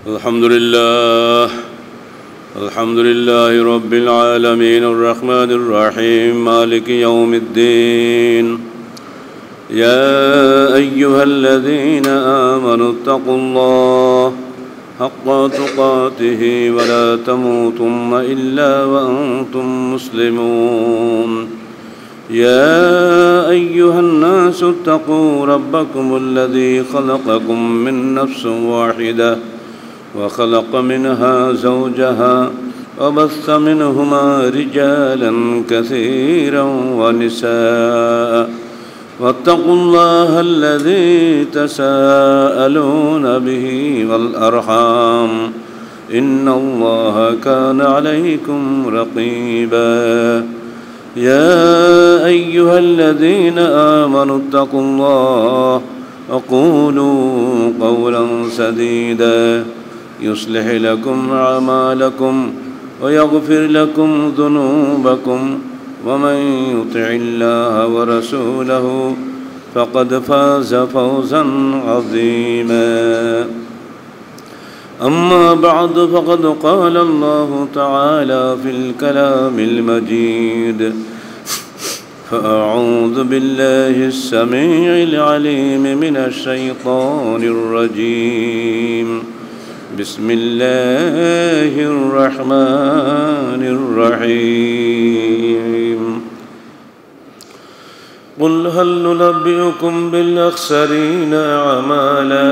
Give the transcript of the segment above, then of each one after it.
الحمد لله رب العالمين الرحمن الرحيم مالك يوم الدين يا أيها الذين آمنوا اتقوا الله حق تقاته ولا تموتن إلا وأنتم مسلمون يا أيها الناس اتقوا ربكم الذي خلقكم من نفس واحدة وخلق منها زوجها وبث منهما رجالا كثيرا ونساء واتقوا الله الذي تساءلون به والأرحام إن الله كان عليكم رقيبا يا أيها الذين آمنوا اتقوا الله وقولوا قولا سديدا يصلح لكم أعمالكم ويغفر لكم ذنوبكم ومن يطع الله ورسوله فقد فاز فوزا عظيما أما بعد فقد قال الله تعالى في الكلام المجيد فأعوذ بالله السميع العليم من الشيطان الرجيم بسم الله الرحمن الرحيم قل هل ننبئكم بالأخسرين أعمالا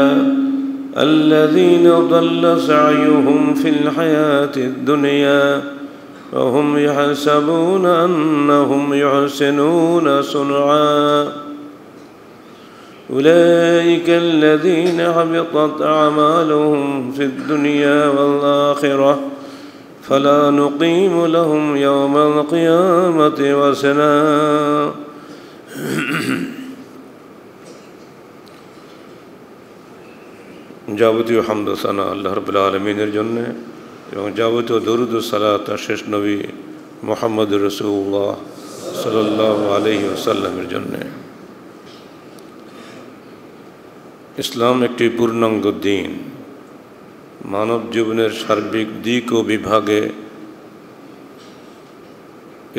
الذين ضل سعيهم في الحياة الدنيا وهم يحسبون أنهم يحسنون صنعا أولئك الذين حبطت أعمالهم في الدنيا والآخرة فلا نقيم لهم يوم القيامة وزنا যাবতীয় হামদ ও সানা আল্লাহ রাব্বুল আলামিনের জন্য এবং যাবতীয় দরুদ ও সালাত শেষ নবী মুহাম্মদুর রাসূলুল্লাহ সাল্লাল্লাহু আলাইহি ওয়াসাল্লামের জন্য। ইসলাম একটি পূর্ণাঙ্গ দিন। মানব জীবনের সার্বিক দিক ও বিভাগে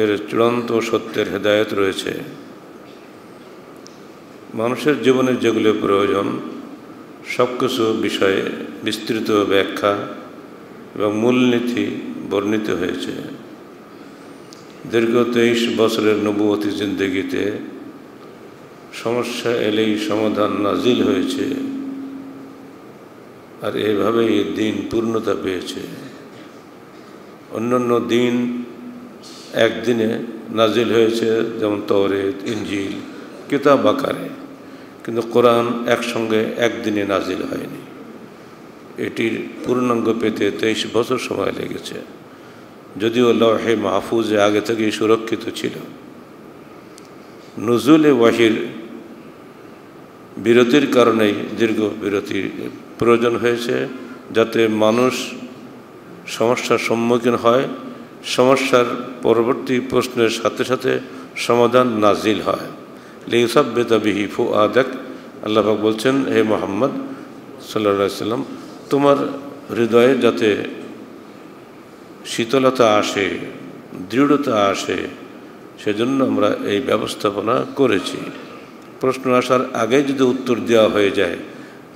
এর চূড়ান্ত সত্যের হেদায়েত রয়েছে। মানুষের জীবনে যেগুলো প্রয়োজন সব কিছু বিষয়ে বিস্তৃত ব্যাখ্যা এবং মূলনীতি বর্ণিত হয়েছে। দীর্ঘ 23 বছরের নবুয়তি জিন্দেগিতে সমস্যা এলেই সমাধান নাজিল হয়েছে, আর এভাবেই দিন পূর্ণতা পেয়েছে। অন্যান্য দিন একদিনে নাজিল হয়েছে, যেমন তওরাত, ইনজিল, কিতাব আকারে, কিন্তু কোরআন একসঙ্গে একদিনে নাজিল হয়নি। এটির পূর্ণাঙ্গ পেতে 23 বছর সময় লেগেছে, যদিও লওহে মাহফুজে আগে থেকেই সুরক্ষিত ছিল। নুজুলে ওয়াহির বিরতির কারণেই দীর্ঘ বিরতির প্রয়োজন হয়েছে, যাতে মানুষ সমস্যার সম্মুখীন হয়, সমস্যার পরবর্তী প্রশ্নের সাথে সাথে সমাধান নাজিল হয়। লিইসাব্বিতা বিহি ফুআদাক, আল্লাহ পাক বলছেন, হে মুহাম্মদ সাল্লাল্লাহু আলাইহি সাল্লাম, তোমার হৃদয়ে যাতে শীতলতা আসে, দৃঢ়তা আসে, সেজন্য আমরা এই ব্যবস্থাপনা করেছি। প্রশ্ন আসার আগে যদি উত্তর দেওয়া হয়ে যায়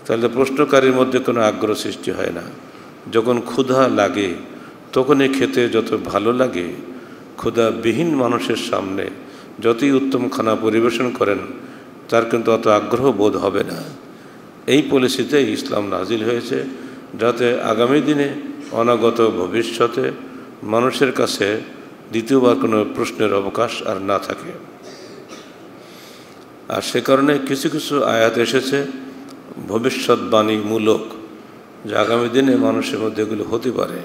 তাহলে প্রশ্নকারীর মধ্যে কোনো আগ্রহ সৃষ্টি হয় না। যখন ক্ষুধা লাগে তখনই খেতে যত ভালো লাগে, ক্ষুধাবিহীন মানুষের সামনে যতই উত্তম খানা পরিবেশন করেন তার কিন্তু অত আগ্রহ বোধ হবে না। এই পলিসিতে ইসলাম নাজিল হয়েছে, যাতে আগামী দিনে অনাগত ভবিষ্যতে মানুষের কাছে দ্বিতীয়বার কোনো প্রশ্নের অবকাশ আর না থাকে। আর সে কারণে কিছু কিছু আয়াত এসেছে ভবিষ্যৎবাণীমূলক, যে আগামী দিনে মানুষের মধ্যে এগুলো হতে পারে,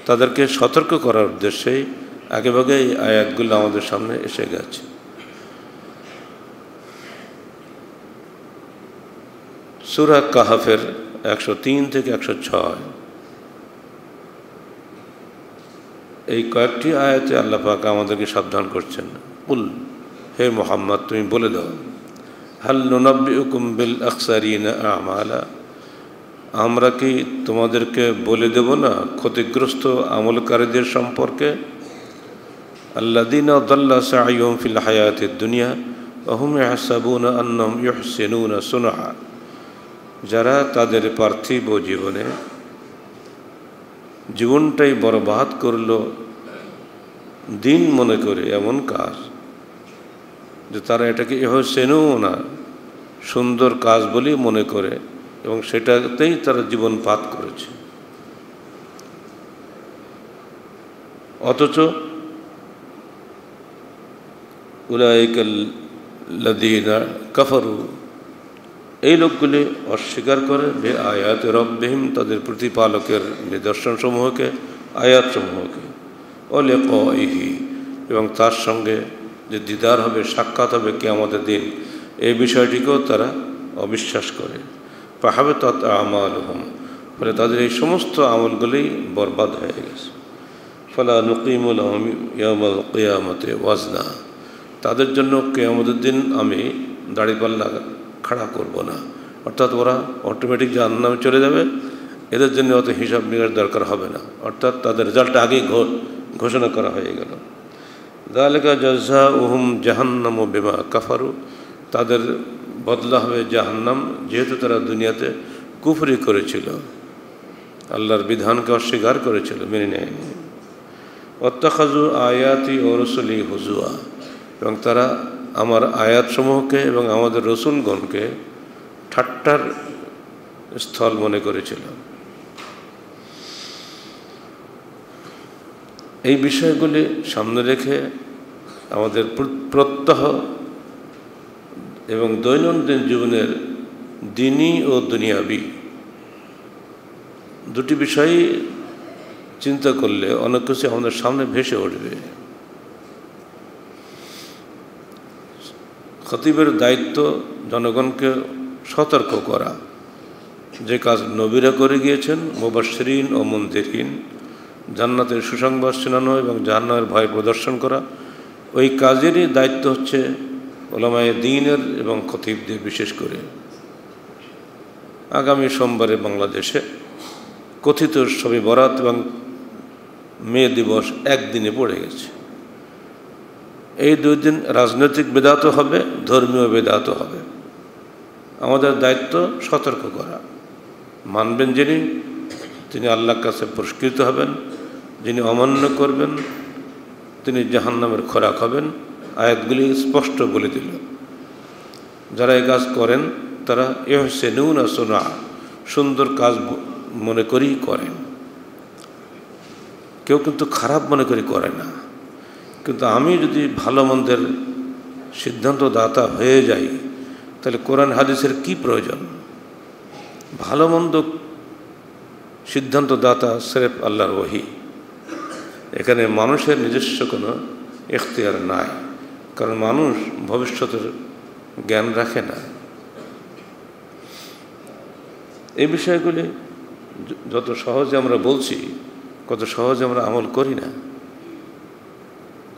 তাদেরকে সতর্ক করার উদ্দেশ্যেই আগেভাগে এই আয়াতগুলো আমাদের সামনে এসে গেছে। সূরা কাহফের 103 থেকে 106 এই কয়েকটি আয়াতে আল্লাহ পাক আমাদেরকে সাবধান করছেন। কুল, হে মুহাম্মদ, তুমি বলে দাও, হাল নুনাব্বিউকুম বিল আখসারিনা আমালা, আমরা কি তোমাদেরকে বলে দেব না ক্ষতিগ্রস্ত আমলকারীদের সম্পর্কে? আল্লাযীনা দাল্লা সা'য়ুহুম ফিল হায়াতিদ দুনিয়া ওয়া হুম ইয়াহসাবুনা আন্নাহুম ইউহসিনুনা সুনআ, যারা তাদের পার্থিব জীবনে জীবনটাই বরবাদ করলো দিন মনে করে এমন কাজ যে তারা এটাকে ইহসিনুনা সুন্দর কাজ বলেই মনে করে এবং সেটাতেই তারা জীবন পাত করেছে। অথচ উলাইকাল্লাযীনা কাফারু, এই লোকগুলি অস্বীকার করে বে আয়াত রব্বিহিম, তাদের প্রতিপালকের নিদর্শনসমূহকে, আয়াতসমূহকে, ও লিকাইহি, এবং তার সঙ্গে যে দিদার হবে, সাক্ষাৎ হবে কিয়ামতের দিন, এই বিষয়টিকেও তারা অবিশ্বাস করে। ফাহাবাতাত আমালুহুম, ফলে তাদের এই সমস্ত আমলগুলি বরবাদ হয়ে গেছে। ফালা নুকিমু লাহুম ইয়াওমাল কিয়ামাতি ওয়াজনা, তাদের জন্য কিয়ামতের দিন আমি দাড়িপাল্লা খাড়া করব না, অর্থাৎ ওরা অটোমেটিক জাহান্নামে চলে যাবে, এদের জন্য অত হিসাব নিকাশ দরকার হবে না, অর্থাৎ তাদের রেজাল্টটা আগেই ঘোষণা করা হয়ে গেল। যালিকা জাযাউহুম জাহান্নামু বিমা কাফারু, তাদের বদলা হবে জাহান্নাম, যেহেতু তারা দুনিয়াতে কুফরি করেছিল, আল্লাহর বিধানকে অস্বীকার করেছিল, মেনে নেয়নি। ওয়াত্তাখাযু আয়াতি ওয়া রুসুলি হুজুয়া, এবং তারা আমার আয়াতসমূহকে এবং আমাদের রসুলগণকে ঠাট্টার স্থল মনে করেছিল। এই বিষয়গুলি সামনে রেখে আমাদের প্রত্যহ এবং দৈনন্দিন জীবনের দিনী ও দুনিয়াবি দুটি বিষয়ই চিন্তা করলে অনেক কিছু আমাদের সামনে ভেসে উঠবে। খতিবের দায়িত্ব জনগণকে সতর্ক করা, যে কাজ নবীরা করে গিয়েছেন, মুবাশশিরিন ও মুনযিরিন, জান্নাতের সুসংবাদ শোনানো এবং জাহান্নামের ভয় প্রদর্শন করা, ওই কাজেরই দায়িত্ব হচ্ছে উলামায়ে দ্বীনের এবং খতিবদের। বিশেষ করে আগামী সোমবারে বাংলাদেশে কথিত শবে বরাত এবং মে দিবস একদিনে পড়ে গেছে। এই দুই দিন রাজনৈতিক বেদাতও হবে, ধর্মীয় বেদাতও হবে। আমাদের দায়িত্ব সতর্ক করা। মানবেন যিনি, তিনি আল্লাহর কাছে পুরস্কৃত হবেন, যিনি অমান্য করবেন তিনি জাহান্নামের খোরাক হবেন। আয়াতগুলি স্পষ্ট বলে দিল। যারা এই কাজ করেন তারা ইহসিনুনা সুনআ, সুন্দর কাজ মনে করেই করেন, কেউ কিন্তু খারাপ মনে করে করে না। কিন্তু আমি যদি ভালো মন্দের সিদ্ধান্তদাতা হয়ে যাই, তাহলে কোরআন হাদিসের কি প্রয়োজন? ভালো মন্দ সিদ্ধান্তদাতা স্রেফ আল্লাহর ওহী। এখানে মানুষের নিজস্ব কোনো এখতিয়ার নাই, কারণ মানুষ ভবিষ্যতের জ্ঞান রাখে না। এই বিষয়গুলি যত সহজে আমরা বলছি, কত সহজে আমরা আমল করি না।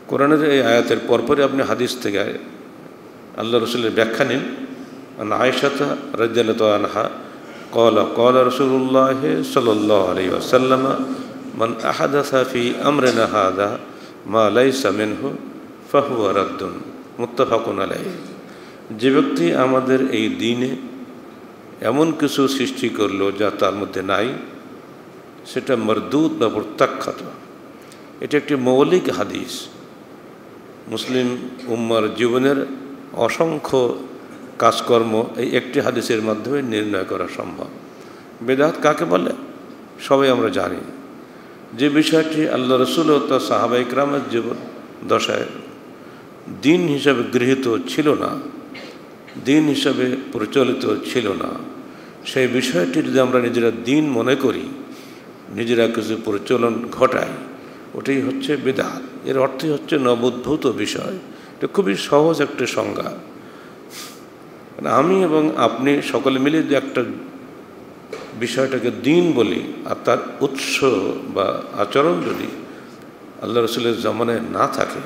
কোরআনের এই আয়াতের পরপরই আপনি হাদিস থেকে আল্লাহ রসুলের ব্যাখ্যা নিন। আয়েশা রাদিয়াল্লাহু আনহা قال رسول الله صلى الله عليه وسلم من أحدث في أمرنا هذا ما ليس منه فهو رد متفق عليه। যে ব্যক্তি আমাদের এই দ্বীনে এমন কিছু সৃষ্টি করলো যা তার মধ্যে নাই, সেটা মরদুদ বা প্রত্যাখ্যাত। এটা একটি মৌলিক হাদিস। মুসলিম উম্মার জীবনের অসংখ্য কাজকর্ম এই একটি হাদিসের মাধ্যমে নির্ণয় করা সম্ভব। বেদাত কাকে বলে সবাই আমরা জানি। যে বিষয়টি আল্লাহ রসুল ও তার সাহাবা ইকরামের জীবন দশায় দিন হিসাবে গৃহীত ছিল না, দিন হিসাবে প্রচলিত ছিল না, সেই বিষয়টি যদি আমরা নিজেরা দিন মনে করি, নিজেরা কিছু প্রচলন ঘটাই, ওটাই হচ্ছে বেদাত। এর অর্থই হচ্ছে নবোদ্ভূত বিষয়। এটা খুবই সহজ একটা সংজ্ঞা। আমি এবং আপনি সকলে মিলে যে একটা বিষয়টাকে দিন বলি, আর তার উৎস বা আচরণ যদি আল্লাহ রসুলের জামানায় না থাকে,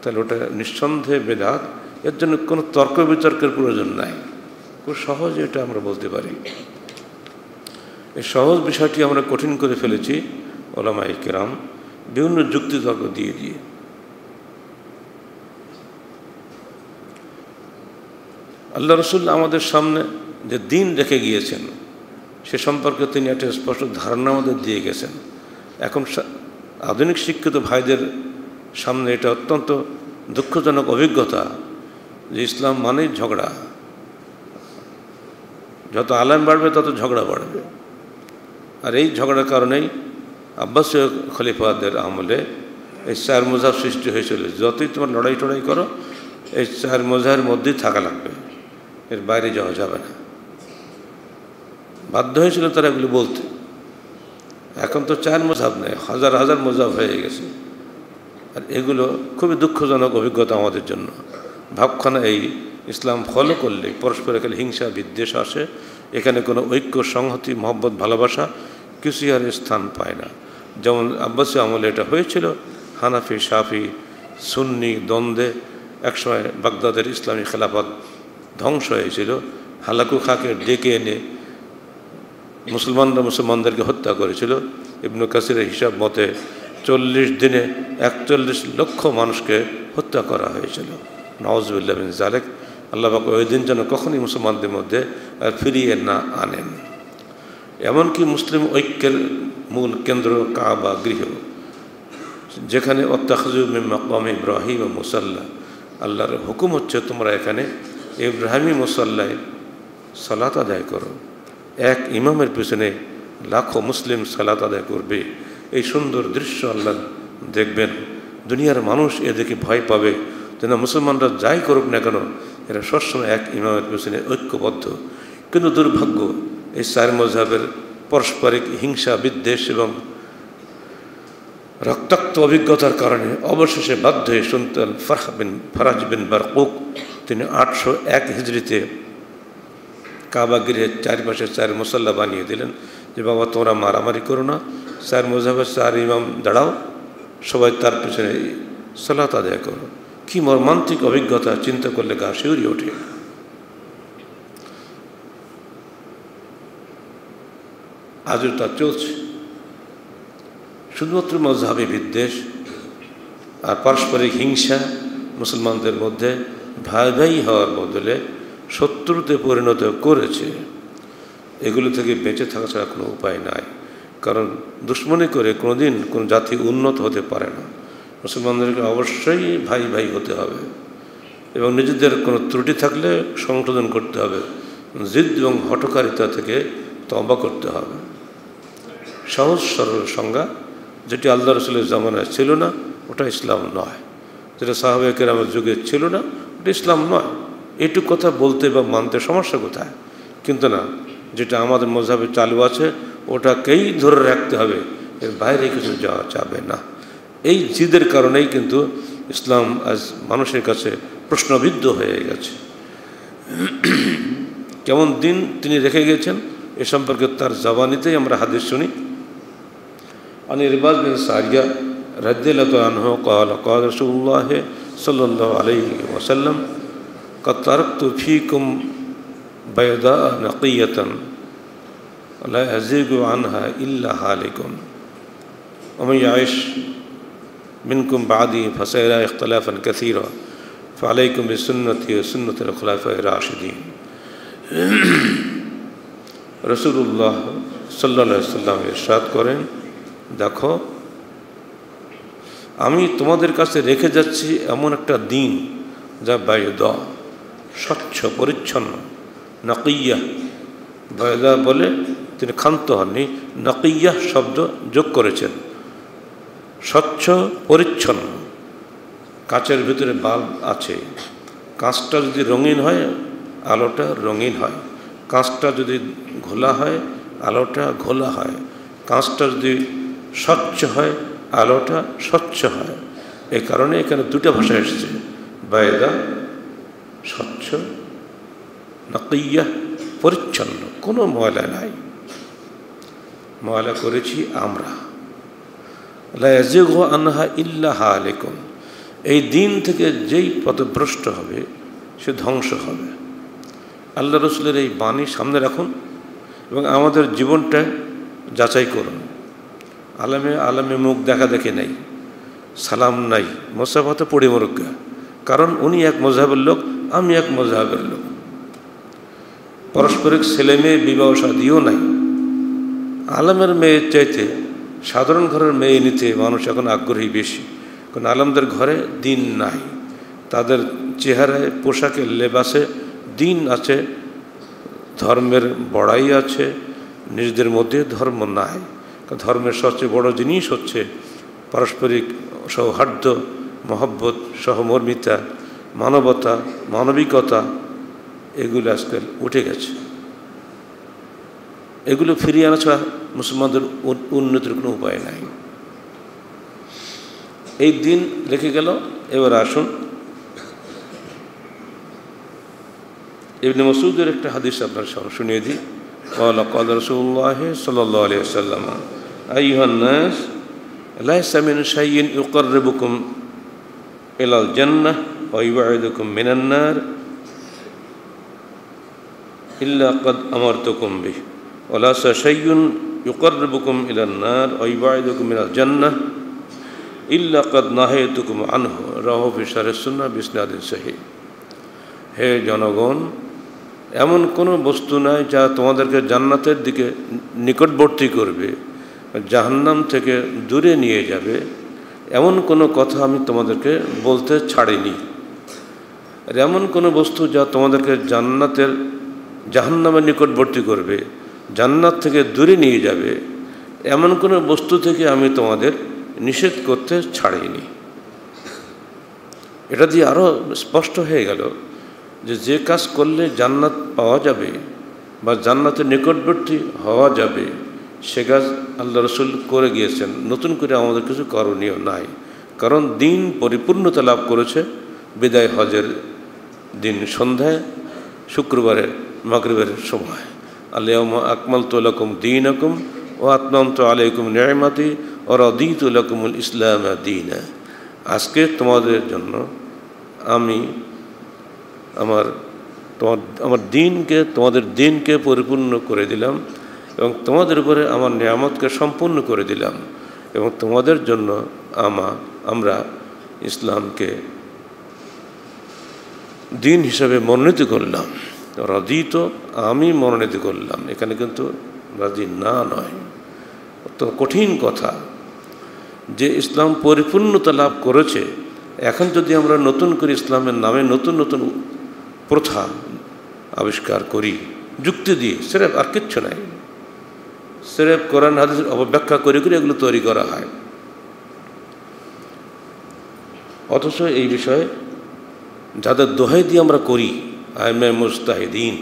তাহলে ওটা নিঃসন্দেহে বেদাত। এর জন্য কোনো তর্ক বিতর্কের প্রয়োজন নাই, খুব সহজে এটা আমরা বলতে পারি। এই সহজ বিষয়টি আমরা কঠিন করে ফেলেছি উলামায়ে কেরাম বিভিন্ন যুক্তিতর্ক দিয়ে দিয়ে। আল্লাহ রসুল আমাদের সামনে যে দিন রেখে গিয়েছেন সে সম্পর্কে তিনি একটা স্পষ্ট ধারণা আমাদের দিয়ে গেছেন। এখন আধুনিক শিক্ষিত ভাইদের সামনে এটা অত্যন্ত দুঃখজনক অভিজ্ঞতা যে ইসলাম মানেই ঝগড়া, যত আলেম বাড়বে তত ঝগড়া বাড়বে। আর এই ঝগড়ার কারণেই আব্বাসীয় খলিফাদের আমলে এই চার মযহাব সৃষ্টি হয়েছিল। যতই তোমার লড়াই টড়াই করো এই চার মযহাবের মধ্যেই থাকা লাগবে, এর বাইরে যাওয়া যাবে না। বাধ্য হয়েছিল তারা এগুলি বলতে। এখন তো চার মযহাব নেই, হাজার হাজার মযহাব হয়ে গেছে। আর এগুলো খুবই দুঃখজনক অভিজ্ঞতা আমাদের জন্য। ভাবখানা এই ইসলাম ফলো করলে পরস্পরের খালি হিংসা বিদ্বেষ আসে, এখানে কোনো ঐক্য সংহতি মহব্বত ভালোবাসা কিছুই আর স্থান পায় না। যেমন আব্বাসী আমলে এটা হয়েছিল, হানাফি শাফি সুন্নি দ্বন্দ্বে একসময় বাগদাদের ইসলামী খেলাফত ধ্বংস হয়েছিল। হালাকু খাকে ডেকে এনে মুসলমানদেরকে হত্যা করেছিল। ইবনে কাসিরের হিসাব মতে 40 দিনে 41 লক্ষ মানুষকে হত্যা করা হয়েছিল। নাউজুবিল্লাহ মিন যালিক। আল্লাহ পাক ওই দিন যেন কখনই মুসলমানদের মধ্যে আর ফিরিয়ে না আনেন। এমনকি মুসলিম ঐক্যের মূল কেন্দ্র কাবা গৃহ, যেখানে ওয়াত্তাখিযু মিন মাকামি ইব্রাহিম মুসাল্লা, আল্লাহর হুকুম হচ্ছে তোমরা এখানে ইব্রাহিমি মুসাল্লায় সালাত আদায় করো। এক ইমামের পিছনে লাখো মুসলিম সালাত আদায় করবে। এই সুন্দর দৃশ্য আল্লাহ দেখবেন, দুনিয়ার মানুষ এদিকে ভয় পাবে যেন মুসলমানরা যাই করুক না কেন এরা সবসময় এক ইমামের পিছনে ঐক্যবদ্ধ। কিন্তু দুর্ভাগ্য এই চার মযহাবের পারস্পরিক হিংসা বিদ্বেষ এবং রক্তাক্ত অভিজ্ঞতার কারণে অবশেষে বাধ্য হয়ে সুলতান ফারাজ বিন বারকুক তিনি 801 হিজরিতে কাবা গৃহের চারপাশে চার মুসাল্লা বানিয়ে দিলেন যে বাবা তোমরা মারামারি করো না, চার মযহাবের চার ইমাম দাঁড়াও, সবাই তার পেছনে সালাত আদায় করো। কি মর্মান্তিক অভিজ্ঞতা, চিন্তা করলে গা শিউরে ওঠে। আজও তা চলছে। শুধুমাত্র মযহাবী বিদ্বেষ আর পারস্পরিক হিংসা মুসলমানদের মধ্যে ভাই ভাই হওয়ার বদলে শত্রুতে পরিণত করেছে। এগুলো থেকে বেঁচে থাকা ছাড়া কোনো উপায় নাই। কারণ দুশ্মনী করে কোনোদিন কোনো জাতি উন্নত হতে পারে না। মুসলমানদেরকে অবশ্যই ভাই ভাই হতে হবে এবং নিজেদের কোনো ত্রুটি থাকলে সংশোধন করতে হবে। জিদ এবং হঠকারিতা থেকে তওবা করতে হবে। সহজ সরল সংজ্ঞা, যেটি আল্লাহ রসুলের জামানায় ছিল না ওটা ইসলাম নয়, যেটা সাহাবায়ে কেরামের যুগে ছিল না ওটা ইসলাম নয়। এইটুকু কথা বলতে বা মানতে সমস্যা কোথায়? কিন্তু না, যেটা আমাদের মযহাবে চালু আছে ওটাকেই ধরে রাখতে হবে, এর বাইরে কিছু যাওয়া যাবে না। এই জিদের কারণেই কিন্তু ইসলাম আজ মানুষের কাছে প্রশ্নবিদ্ধ হয়ে গেছে। কেমন দিন তিনি রেখে গেছেন এ সম্পর্কে তার জবানিতেই আমরা হাদিস শুনি। عن العرباض بن سارية رضي الله عنه قال قال رسول الله صلى الله عليه وسلم قد تركت فيكم بيضاء نقية لا يزيغ عنها إلا هالك ومن يعش منكم بعدي فسيرى اختلافا كثيرا فعليكم بسنتي وسنة الخلفاء الراشدين। রাসূলুল্লাহ সাল্লাল্লাহু আলাইহি ওয়াসাল্লাম ইরশাদ করেন, দেখো আমি তোমাদের কাছে রেখে যাচ্ছি এমন একটা দিন যা বায়দা স্বচ্ছ পরিচ্ছন্ন, নাকিয়া, বায়দা বলে তিনি ক্ষান্ত হননি, নাকিয়া শব্দ যোগ করেছেন। স্বচ্ছ পরিচ্ছন্ন, কাচের ভিতরে বাল্ব আছে, কাঁচটা যদি রঙিন হয় আলোটা রঙিন হয়, কাঁচটা যদি ঘোলা হয় আলোটা ঘোলা হয়, কাঁচটা যদি স্বচ্ছ হয় আলোটা স্বচ্ছ হয়। এই কারণে এখানে দুটো ভাষা এসেছে, বায়দা স্বচ্ছ, নাকিয়া পরিচ্ছন্ন, কোনো ময়লা নাই। ময়লা করেছি আমরা। লা ইয়াজিগু আনহা ইল্লা হালিকুন, এই দিন থেকে যেই পথভ্রষ্ট হবে সে ধ্বংস হবে। আল্লাহ রসুলের এই বাণী সামনে রাখুন এবং আমাদের জীবনটা যাচাই করুন। আলেমে মুখ দেখা দেখে নেই, সালাম নাই, মোসাফাতে পড়ে মরুকা, কারণ উনি এক মজহাবের লোক, আমি এক মজহাবের লোক। পারস্পরিক ছেলে মেয়ে বিবাহ শাদীও নাই। আলেমের মেয়ের চাইতে সাধারণ ঘরের মেয়ে নিতে মানুষ এখন আগ্রহী বেশি, কারণ আলেমদের ঘরে দিন নাই, তাদের চেহারায় পোশাকে লেবাসে দিন আছে, ধর্মের বড়াই আছে, নিজেদের মধ্যে ধর্ম নাই। ধর্মের সবচেয়ে বড় জিনিস হচ্ছে পারস্পরিক সৌহার্দ্য, মহব্বত, সহমর্মিতা, মানবতা, মানবিকতা। এগুলো আজকাল উঠে গেছে। এগুলো ফিরিয়ে আনা ছাড়া মুসলমানদের উন্নতির কোনো উপায় নাই। এই দিন রেখে গেল। এবার আসুন ইবনে মাসউদের একটা হাদিস আপনার শুনিয়ে দিই। قال قال رسول الله صلى الله عليه وسلم أيها الناس ليس من شيء يقربكم إلى الجنة ويبعدكم من النار إلا قد أمرتكم به وليس شيء يقربكم إلى النار ويبعدكم من الجنة إلا قد نهيتكم عنه رواه في شرح السنة بإسناد صحيح। হে জনগণ, এমন কোনো বস্তু নাই যা তোমাদেরকে জান্নাতের দিকে নিকটবর্তী করবে, জাহান্নাম থেকে দূরে নিয়ে যাবে, এমন কোনো কথা আমি তোমাদেরকে বলতে ছাড়িনি। আর এমন কোনো বস্তু যা তোমাদেরকে জাহান্নামের নিকটবর্তী করবে, জান্নাত থেকে দূরে নিয়ে যাবে, এমন কোনো বস্তু থেকে আমি তোমাদের নিষেধ করতে ছাড়িনি। এটা দিয়ে আরও স্পষ্ট হয়ে গেল যে কাজ করলে জান্নাত পাওয়া যাবে বা জান্নাতের নিকটবর্তী হওয়া যাবে, সে কাজ আল্লাহ রসুল করে গিয়েছেন। নতুন করে আমাদের কিছু করণীয় নাই, কারণ দিন পরিপূর্ণতা লাভ করেছে বিদায় হজের দিন সন্ধ্যায়, শুক্রবারে মাগরিবের সময়। আল-ইয়াওমা আকমালতু লাকুম দীনাকুম ওয়া আতমামতু আলাইকুম নি'মাতি ওয়া রাদিতু লাকুমুল ইসলাম দীনা। আজকে তোমাদের জন্য আমি তোমাদের দিনকে পরিপূর্ণ করে দিলাম এবং তোমাদের উপরে আমার নিয়ামতকে সম্পূর্ণ করে দিলাম এবং তোমাদের জন্য আমরা ইসলামকে দিন হিসাবে মনোনীত করলাম। রাদিত আমি মনোনীত করলাম, এখানে কিন্তু রাজি না নয়। অত্যন্ত কঠিন কথা যে ইসলাম পরিপূর্ণতা লাভ করেছে, এখন যদি আমরা নতুন করে ইসলামের নামে নতুন নতুন প্রথা আবিষ্কার করি যুক্তি দিয়ে, সেরেফ আর কিচ্ছু নাই, সেরেফ কোরআন হাদিসের অপব্যাখ্যা করে করে এগুলো তৈরি করা হয়। অথচ এই বিষয়ে যাদের দোহাই দিয়ে আমরা করি আইমে মুজতাহিদিন,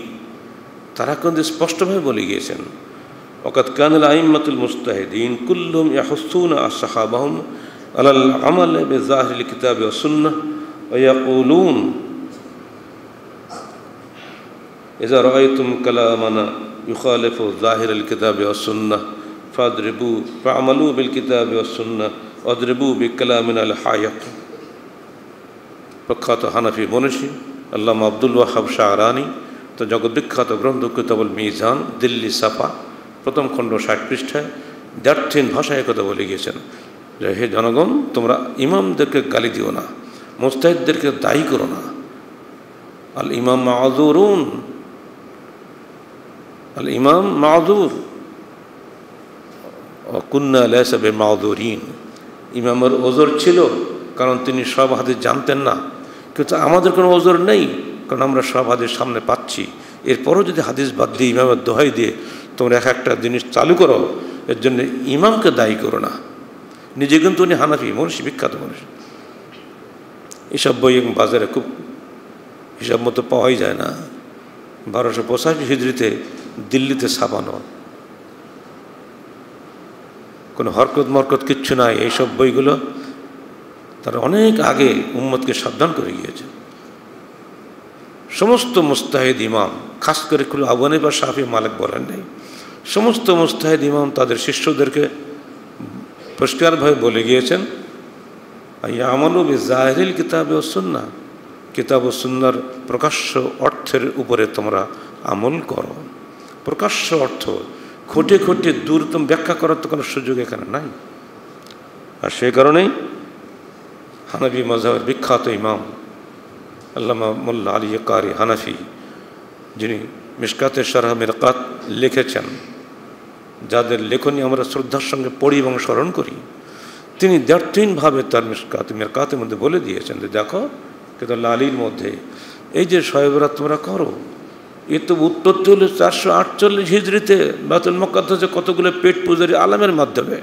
তারা কিন্তু স্পষ্টভাবে বলে গিয়েছেন ওয়াকাদ কানাল আইম্মাতুল মুজতাহিদিন কুল্লুহুম ইয়াহুসসুনা আসহাবাহুম আলাল আমাল বিযাহিরিল কিতাবি ওয়াস সুন্নাহ ওয়া ইয়াকুলুন ইযা রাআইতুম কালামানা ইউখালিফু যাহিরাল কিতাবি ওয়াস সুন্নাহ ফা'মালু বিল কিতাবি ওয়াস সুন্নাহ ওয়াদরিবু বিকালামিনাল হায়াত। প্রখ্যাত হানাফি মনীষী আল্লামা আব্দুল ওয়াহাব শাহরানি তো জগৎ বিখ্যাত গ্রন্থ কিতাবুল মিজান, দিল্লি সাফা, প্রথম খণ্ড 60 পৃষ্ঠায় দ্ব্যর্থহীন ভাষায় একথা বলে গিয়েছেন যে হে জনগণ, তোমরা ইমামদেরকে গালি দিও না, মুজতাহিদদেরকে দায়ী করো না। আল ইমাম মাযুরুন, আল ইমাম মাযুর ওয়া কুন্না লাইসা বিমাযুরিন। ইমামের ওজর ছিল কারণ তিনি সব হাদিস জানতেন না, কিন্তু আমাদের কোনো ওজর নেই কারণ আমরা সব হাদিস সামনে পাচ্ছি। এরপরও যদি হাদিস বাদ দিয়ে ইমামের দোহাই দিয়ে তোমরা একটা জিনিস চালু করো, এর জন্য ইমামকে দায়ী করো না। নিজে কিন্তু উনি হানাফি মনীষী, বিখ্যাত মনীষী। এসব বই বাজারে খুব হিসাব মতো পাওয়াই যায় না। 1285 হিজরিতে দিল্লিতে ছাপানো, কোনো হরকত মরকত কিচ্ছু নাই। এইসব বইগুলো তারা অনেক আগে উম্মতকে সাবধান করে গিয়েছে। সমস্ত মুস্তাহিদ ইমাম, খাস করে খুলে আবু হানিফা শাফি মালিক বলেন নাই, সমস্ত মুস্তাহিদ ইমাম তাদের শিষ্যদেরকে পরিষ্কারভাবে বলে গিয়েছেন আমালু বিযাহিরিল কিতাবি ওয়াস সুন্নাহ, কিতাব ও সুন্নাহর প্রকাশ্য অর্থের উপরে তোমরা আমল করো। প্রকাশ্য অর্থ খুঁটে খুঁটে দূরতম ব্যাখ্যা করার তো কোনো সুযোগ এখানে নাই। আর সেই কারণেই হানাফি মাযহাবের বিখ্যাত ইমাম আল্লামা মোল্লা আলী কারি হানাফি, যিনি মিশকাতে শারহ মিরকাত লিখেছেন, যাদের লেখনী আমরা শ্রদ্ধার সঙ্গে পড়ি এবং স্মরণ করি, তিনি দ্ব্যর্থহীনভাবে তার মিরকাতের মধ্যে বলে দিয়েছেন যে দেখো কেতাব আলীর মধ্যে এই যে শবে বরাত তোমরা করো, এ তো উৎপত্তি হলো 448 হিজরিতে বাইতুল মুকাদ্দাসে কতগুলো পেট পূজারী আলেমের মাধ্যমে।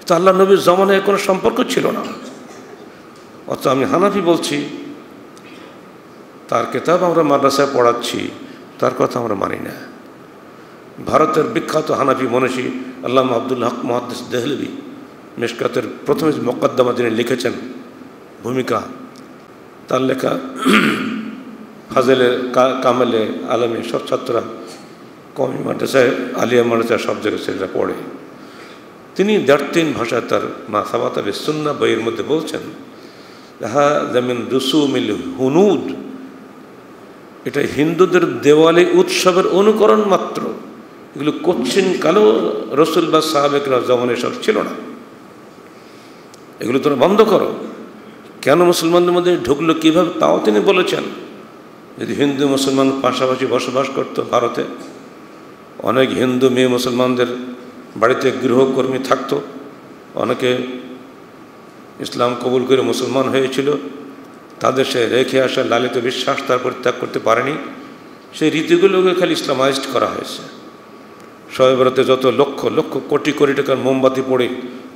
তো আল্লাহ নবীর জমানায় কোনো সম্পর্ক ছিল না। অথচ আমি হানাফি বলছি, তার কিতাব আমরা মাদ্রাসায় পড়াচ্ছি, তার কথা আমরা মানি না। ভারতের বিখ্যাত হানাফি মনীষী আল্লামা আব্দুল হক মুহাদ্দিস দেহলভী মিশকাতের প্রথমে মোকদ্দমা যিনি লিখেছেন ভূমিকা, তার লেখা ফাজেলে কামেলে আলমী সব ছাত্ররা কওমি মাদ্রাসায় আলিয়া মাদ্রাসায় সব জায়গায় ছেলেরা পড়ে। তিনি দ্ব্যর্থহীন ভাষায় তার মা সাবাত আলী সুন্নাহ বইয়ের মধ্যে বলছেন, হা জামিন রুসুমিল হুনুদ, এটা হিন্দুদের দেওয়ালি উৎসবের অনুকরণ মাত্র। এগুলো কোচ্ছিন কালেও রসুল বা সাহাবেকরা জমানে সব ছিল না। এগুলো তোমরা বন্ধ করো। কেন মুসলমানদের মধ্যে ঢুকলো কীভাবে তাও তিনি বলেছেন। যদি হিন্দু মুসলমান পাশাপাশি বসবাস করতো ভারতে, অনেক হিন্দু মেয়ে মুসলমানদের বাড়িতে গৃহকর্মী থাকতো, অনেকে ইসলাম কবুল করে মুসলমান হয়েছিল, তাদের সে রেখে আসা লালিত বিশ্বাস তার পরিত্যাগ করতে পারেনি। সেই রীতিগুলোকে খালি ইসলামাইজড করা হয়েছে। শবে বরাতে যত লক্ষ লক্ষ কোটি কোটি টাকার মোমবাতি পড়ে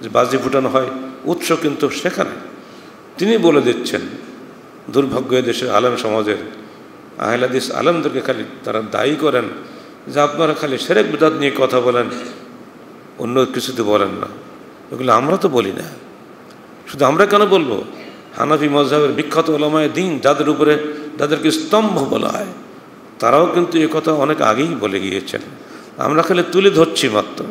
যে বাজি ফুটানো হয়, উৎস কিন্তু সেখানে। তিনি বলে দিচ্ছেন, দুর্ভাগ্য দেশের আলেম সমাজের আহলে হাদিস আলেমদেরকে খালি তারা দায়ী করেন যে আপনারা খালি শিরক বিদআত নিয়ে কথা বলেন, অন্য কিছুতে বলেন না। এগুলো আমরা তো বলি না। শুধু আমরা কেন বলবো? হানাফি মাযহাবের বিখ্যাত উলামায়ে দ্বীন, যাদের উপরে যাদেরকে স্তম্ভ বলা হয়, তারাও কিন্তু এ কথা অনেক আগেই বলে গিয়েছেন। আমরা খালি তুলে ধরছি মাত্র।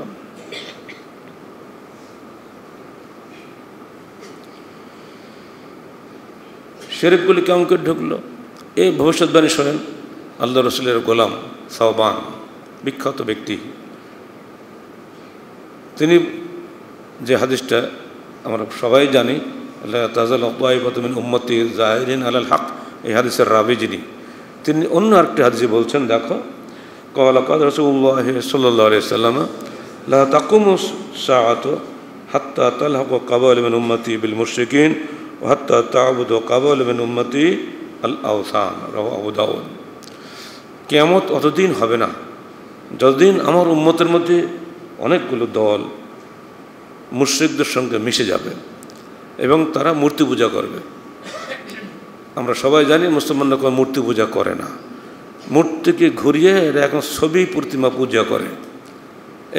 শিরকগুলি কেমন করে ঢুকলো? এই ভবিষ্যৎবাণী শোনেন। আল্লাহ রসুলের গোলাম সাওবান, বিখ্যাত ব্যক্তি, তিনি যে হাদিসটা আমরা সবাই জানি, আল্লাহ তাযাল তাইফাতু মিন উম্মতি যাহিরিন আলাল হক, এই হাদিসের রাবি যিনি, তিনি অন্য আরেকটি হাদিসে বলছেন, দেখো ক্বালা ক্বালা রাসূলুল্লাহ সাল্লাল্লাহু আলাইহি ওয়াসাল্লাম লা তাকুমু সাআতু হাত্তা তালহাকু কাবাইল মিন উম্মতি বিল মুশরিকিন ওয়া হাত্তা তা'বুদু কাবাইল মিন উম্মতি আল আওসান, রাওয়াহু আবু দাউদ। কিয়ামত অতদিন হবে না যতদিন আমার উম্মতের মধ্যে অনেকগুলো দল মুশরিকদের সঙ্গে মিশে যাবে এবং তারা মূর্তি পূজা করবে। আমরা সবাই জানি মুসলমানরা কোনো মূর্তি পূজা করে না। মূর্তিকে ঘুরিয়ে এরা এখন ছবি প্রতিমা পূজা করে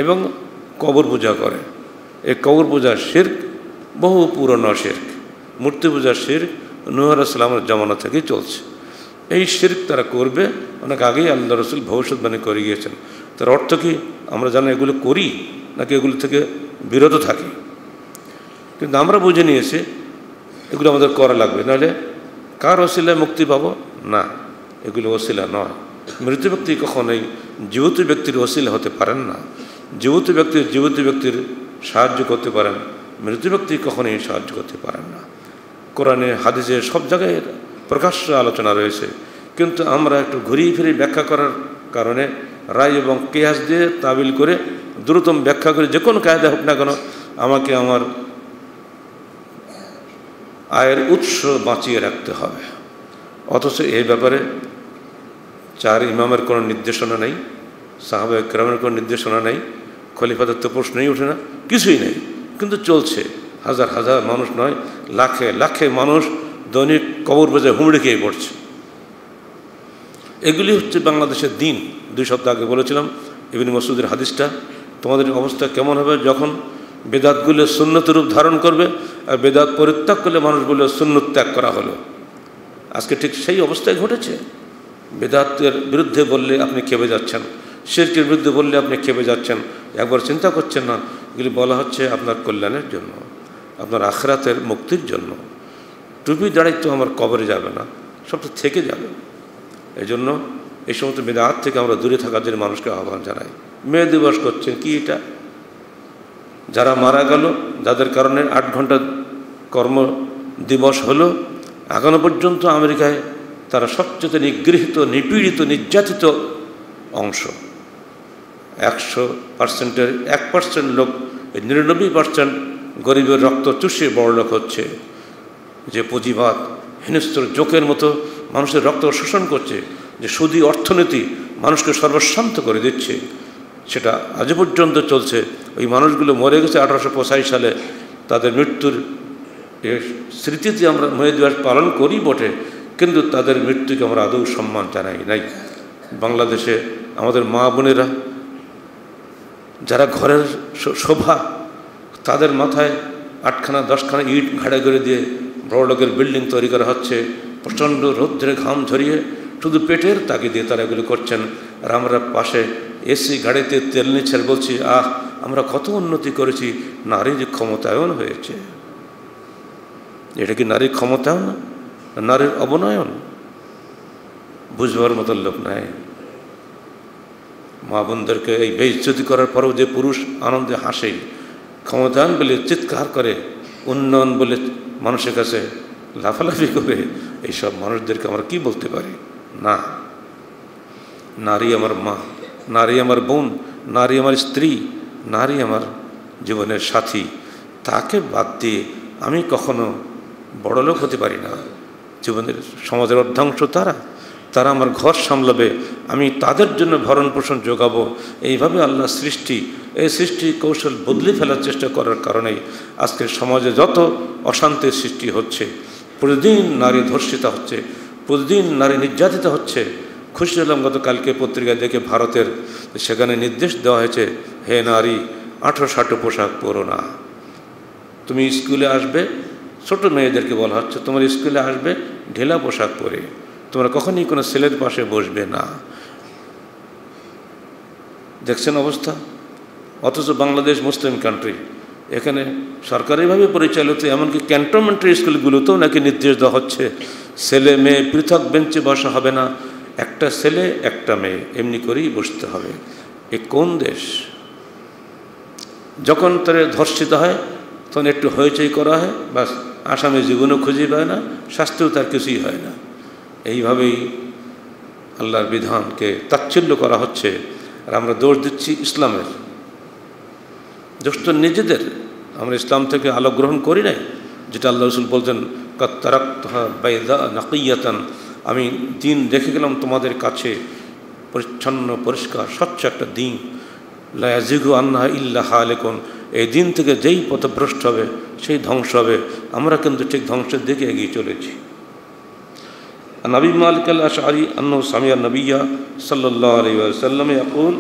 এবং কবর পূজা করে। এই কবর পূজার শিরক বহু পুরনো শিরক। মূর্তি পূজার শিরক নূহ আলাইহিস সালামের জামানা থেকেই চলছে। এই শিরক তারা করবে, অনেক আগেই আল্লাহ রসুল ভবিষ্যৎবাণী করে গিয়েছেন। তার অর্থ কি? আমরা জানি এগুলো করি নাকি এগুলো থেকে বিরত থাকি? কিন্তু আমরা বুঝে নিয়েছি এগুলো আমাদের করা লাগবে, নাহলে কার ওসিলায় মুক্তি পাবো? না, এগুলো ওসিলা নয়। মৃত ব্যক্তি কখনোই জীবিত ব্যক্তির ওসিলা হতে পারেন না। জীবিত ব্যক্তির সাহায্য করতে পারেন, মৃত ব্যক্তি কখনোই সাহায্য করতে পারেন না। কোরআনে হাদিসে সব জায়গায় প্রকাশ্য আলোচনা রয়েছে, কিন্তু আমরা একটু ঘুরিয়ে ফিরিয়ে ব্যাখ্যা করার কারণে রায় এবং কিয়াস দিয়ে তাবিল করে দ্রুততম ব্যাখ্যা করে যে কোনো কায়দা হোক না কেন আমাকে আমার আয়ের উৎস বাঁচিয়ে রাখতে হবে। অথচ এই ব্যাপারে চার ইমামের কোনো নির্দেশনা নেই, সাহাবায়ে কেরামের কোনো নির্দেশনা নেই, খলিফাদের তো প্রশ্নই ওঠে না, কিছুই নেই। কিন্তু চলছে। হাজার হাজার মানুষ নয়, লাখে লাখে মানুষ দৈনিক কবর বাজারে হুমড়ি খেয়ে পড়ছে। এগুলি হচ্ছে বাংলাদেশের দিন। 2 সপ্তাহ আগে বলেছিলাম ইবনে মাসউদের হাদিসটা। তোমাদের অবস্থা কেমন হবে যখন বেদাতগুলো সুন্নত রূপ ধারণ করবে, আর বেদাত পরিত্যাগ করলে মানুষগুলো সুন্নত ত্যাগ করা হলো। আজকে ঠিক সেই অবস্থায় ঘটেছে। বেদাতের বিরুদ্ধে বললে আপনি খেপে যাচ্ছেন, শিরকের বিরুদ্ধে বললে আপনি খেপে যাচ্ছেন, একবার চিন্তা করছেন না এগুলি বলা হচ্ছে আপনার কল্যাণের জন্য, আপনার আখিরাতের মুক্তির জন্য। টুপি দাঁড়াই তো আমার কবরে যাবে না, সব তো থেকে যাবে। এই জন্য এই সমস্ত বিদআত থেকে আমরা দূরে থাকার জন্য মানুষকে আহ্বান জানাই। মে দিবস করছেন কি এটা? যারা মারা গেল, যাদের কারণে 8 ঘন্টা কর্ম দিবস হলো, এখনো পর্যন্ত আমেরিকায় তারা সবচেয়ে নিগৃহীত, নিপীড়িত, নির্যাতিত অংশ। 100%-এর 1% লোক, 99% গরিবের রক্ত চুষে বড়লোক হচ্ছে। যে পুঁজিবাদ হিংস্র জোকের মতো মানুষের রক্ত শোষণ করছে, যে সুদী অর্থনীতি মানুষকে সর্বশান্ত করে দিচ্ছে, সেটা আজ পর্যন্ত চলছে। ওই মানুষগুলো মরে গেছে 1885 সালে, তাদের মৃত্যুর স্মৃতিতে আমরা মে দিবস পালন করি বটে, কিন্তু তাদের মৃত্যুকে আমরা আদৌ সম্মান জানাই নাই। বাংলাদেশে আমাদের মা বোনেরা যারা ঘরের শোভা, তাদের মাথায় 8খানা 10খানা ইট ঘাড়ে করে দিয়ে বড় লোকের বিল্ডিং তৈরি করা হচ্ছে। প্রচণ্ড রৌদ্রে ঘাম ঝরিয়ে শুধু পেটের তাগিদে তারা এগুলো করছেন। আর আমরা পাশে এসি গাড়িতে তেল নিচ্ছে আর বলছি, আমরা কত উন্নতি করেছি, নারীর ক্ষমতায়ন হয়েছে। এটা কি নারীর ক্ষমতায়ন, নারীর অবনয়ন? বুঝবার মতো লোক নাই। মা বোনদেরকে এই বেইজ্জতি করার পরেও যে পুরুষ আনন্দে হাসে, ক্ষমতায়ন বলে চিৎকার করে, উন্নয়ন বলে মানুষের কাছে লাফালাফি করে, এইসব মানুষদেরকে আমরা কি বলতে পারি? না, নারী আমার মা, নারী আমার বোন, নারী আমার স্ত্রী, নারী আমার জীবনের সাথী। তাকে বাদ দিয়ে আমি কখনো বড়লোক হতে পারি না। জীবনের সমাজের অর্ধাংশ তারা আমার ঘর সামলাবে, আমি তাদের জন্য ভরণ পোষণ যোগাবো। এইভাবে আল্লাহ সৃষ্টি, এই সৃষ্টি কৌশল বদলে ফেলার চেষ্টা করার কারণেই আজকের সমাজে যত অশান্তির সৃষ্টি হচ্ছে, প্রতিদিন নারী ধর্ষিতা হচ্ছে, প্রতিদিন নারী নির্যাতিত হচ্ছে। খুশি হলাম গতকালকে পত্রিকা দেখে ভারতের, সেখানে নির্দেশ দেওয়া হয়েছে, হে নারী, 18-60 পোশাক পরো না। তুমি স্কুলে আসবে, ছোট মেয়েদেরকে বলা হচ্ছে তোমার স্কুলে আসবে ঢিলা পোশাক পরে, তোমরা কখনই কোনো ছেলের পাশে বসবে না। দেখছেন অবস্থা? অথচ বাংলাদেশ মুসলিম কান্ট্রি, এখানে সরকারিভাবে পরিচালিত এমনকি ক্যান্টনমেন্টের স্কুলগুলোতেও নাকি নির্দেশ দেওয়া হচ্ছে ছেলে মেয়ে পৃথক বেঞ্চে বসা হবে না, একটা ছেলে একটা মেয়ে এমনি করেই বসতে হবে। এ কোন দেশ? যখন তারা ধর্ষিত হয় তখন একটু হইচই করা হয়, বাস আসামি জীবনও খুঁজে পায় না, শাস্তিও তার কিছুই হয় না। এইভাবেই আল্লাহর বিধানকে তাচ্ছিল্য করা হচ্ছে। আর আমরা দোষ দিচ্ছি ইসলামের, দোষ তো নিজেদের। আমরা ইসলাম থেকে আলো গ্রহণ করি নাই, যেটা আল্লাহ রসুল বলতেন, কাদ তারাকতুহা বাইদা নাকিয়াতান, আমি দিন রেখে গেলাম তোমাদের কাছে পরিচ্ছন্ন পরিষ্কার স্বচ্ছ একটা দিন, লা ইয়াজিগু আনহা ইল্লা হালিকুন, এই দিন থেকে যেই পথভ্রষ্ট হবে সেই ধ্বংস হবে। আমরা কিন্তু ঠিক ধ্বংসের দিকে এগিয়ে চলেছি। নবী মালিক আল আশআরী আন্নাহু সামিআ নবিয়্যা সাল্লাল্লাহু আলাইহি ওয়াসাল্লাম ইয়াকুল,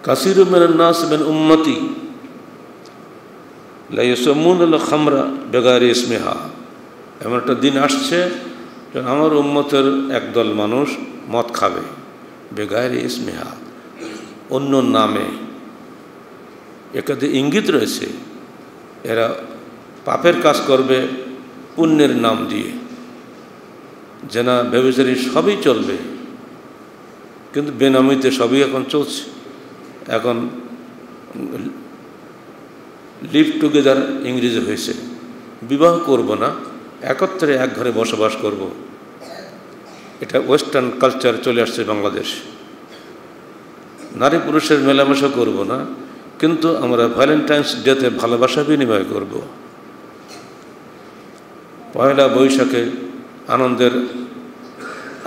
কাসীরুম মিনান নাস মিন উম্মতি লা ইয়াসমুনাল খামরা বিগাইরি ইসমিহা। এমন একটা দিন আসছে যখন আমার উম্মতের একদল মানুষ মদ খাবে, বিগাইরি ইসমিহা, অন্য নামে। এটাতে ইঙ্গিত রয়েছে এরা পাপের কাজ করবে পুণ্যের নাম দিয়ে। জেনা ব্যভিচারী সবই চলবে, কিন্তু বেনামিতে সবই এখন চলছে। এখন লিভ টুগেদার ইংরেজি হয়েছে, বিবাহ করব না, একত্রে এক ঘরে বসবাস করব। এটা ওয়েস্টার্ন কালচার চলে আসছে বাংলাদেশ। নারী পুরুষের মেলামেশা করব না, কিন্তু আমরা ভ্যালেন্টাইন্স ডেতে ভালোবাসা বিনিময় করব। পয়লা বৈশাখে আনন্দের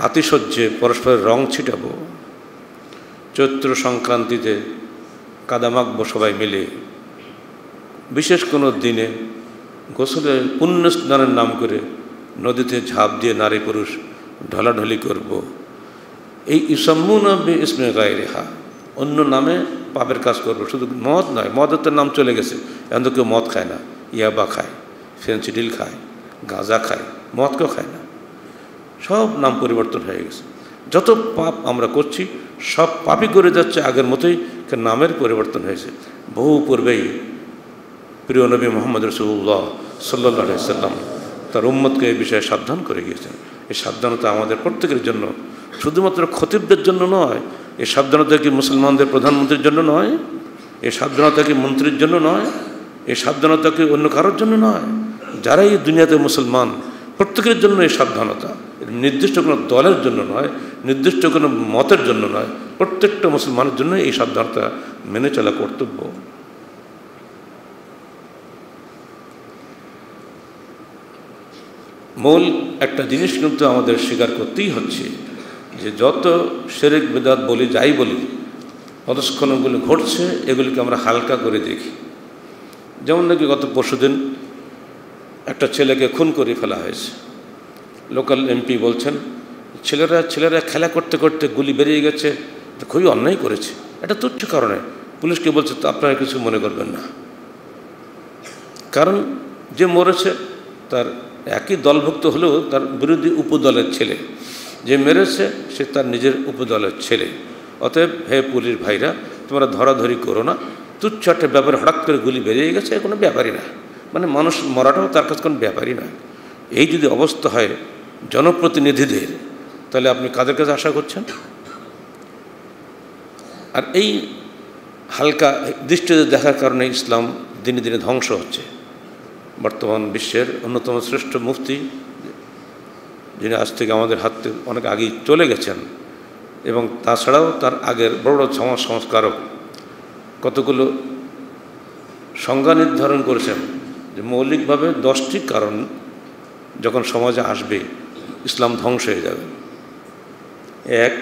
আতিশয্যে পরস্পরের রং ছিটাবো। চৈত্র সংক্রান্তিতে কাদা মাখবো সবাই মিলে। বিশেষ কোনো দিনে গোসলের পুণ্য স্নানের নাম করে নদীতে ঝাঁপ দিয়ে নারী পুরুষ ঢলাঢলি করব। এই ইসাম্মুনা বি ইসমে গায়রিহা, অন্য নামে পাপের কাজ করব। শুধু মদ নয়, মদের তো নাম চলে গেছে, এখন তো কেউ মদ খায় না, ইয়াবা খায়, ফেন্সিডিল খায়, গাঁজা খায়, মদ কেউ খায় না, সব নাম পরিবর্তন হয়ে গেছে। যত পাপ আমরা করছি সব পাপই করে যাচ্ছে আগের মতোই, নামের পরিবর্তন হয়েছে। বহু পূর্বেই প্রিয় নবী মোহাম্মদ রাসূলুল্লাহ সাল্লাল্লাহু আলাইহি সাল্লাম তার উম্মতকে এই বিষয়ে সাবধান করে গিয়েছেন। এই সাবধানতা আমাদের প্রত্যেকের জন্য, শুধুমাত্র খতিবদের জন্য নয়, এই সাবধানতা কি মুসলমানদের প্রধানমন্ত্রীর জন্য নয়, এই সাবধানতা কি মন্ত্রীর জন্য নয়, এই সাবধানতা কি অন্য কারোর জন্য নয়, যারাই দুনিয়াতে মুসলমান প্রত্যেকের জন্য এই সাবধানতা। নির্দিষ্ট কোনো দলের জন্য নয়, নির্দিষ্ট কোনো মতের জন্য নয়, প্রত্যেকটা মুসলমানের জন্য এই সাবধানতা মেনে চলা কর্তব্য। মূল একটা জিনিস কিন্তু আমাদের স্বীকার করতেই হচ্ছে যে যত শিরক বিদআত বলি, যাই বলি, পদস্খলনগুলো ঘটছে, এগুলিকে আমরা হালকা করে দেখি। যেমন নাকি গত পরশুদিন একটা ছেলেকে খুন করে ফেলা হয়েছে। লোকাল এমপি বলছেন ছেলেরা খেলা করতে করতে গুলি বেরিয়ে গেছে, খুবই অন্যায় করেছে, এটা তুচ্ছ কারণে। পুলিশকে বলছে তো আপনারা কিছু মনে করবেন না, কারণ যে মরেছে তার একই দলভুক্ত হলেও তার বিরোধী উপদলের ছেলে, যে মেরেছে সে তার নিজের উপদলের ছেলে। অতএব হে পুলিশ ভাইরা, তোমরা ধরাধরি করো না, তুচ্ছ একটা ব্যাপারে হঠাৎ করে গুলি বেরিয়ে গেছে, কোনো ব্যাপারই না, মানে মানুষ মরাটাও তার কাছে কোনো ব্যাপারই না। এই যদি অবস্থা হয় জনপ্রতিনিধিদের, তাহলে আপনি কাদের কাছে আশা করছেন? আর এই হালকা দৃষ্টিতে দেখার কারণে ইসলাম দিনে দিনে ধ্বংস হচ্ছে। বর্তমান বিশ্বের অন্যতম শ্রেষ্ঠ মুফতি, যিনি আজ থেকে আমাদের হাত থেকে অনেক আগেই চলে গেছেন, এবং তাছাড়াও তার আগের বড় বড় সমাজ সংস্কারক কতগুলো সংজ্ঞা নির্ধারণ করেছেন যে মৌলিকভাবে 10টি কারণ যখন সমাজে আসবে ইসলাম ধ্বংস হয়ে যাবে। 1,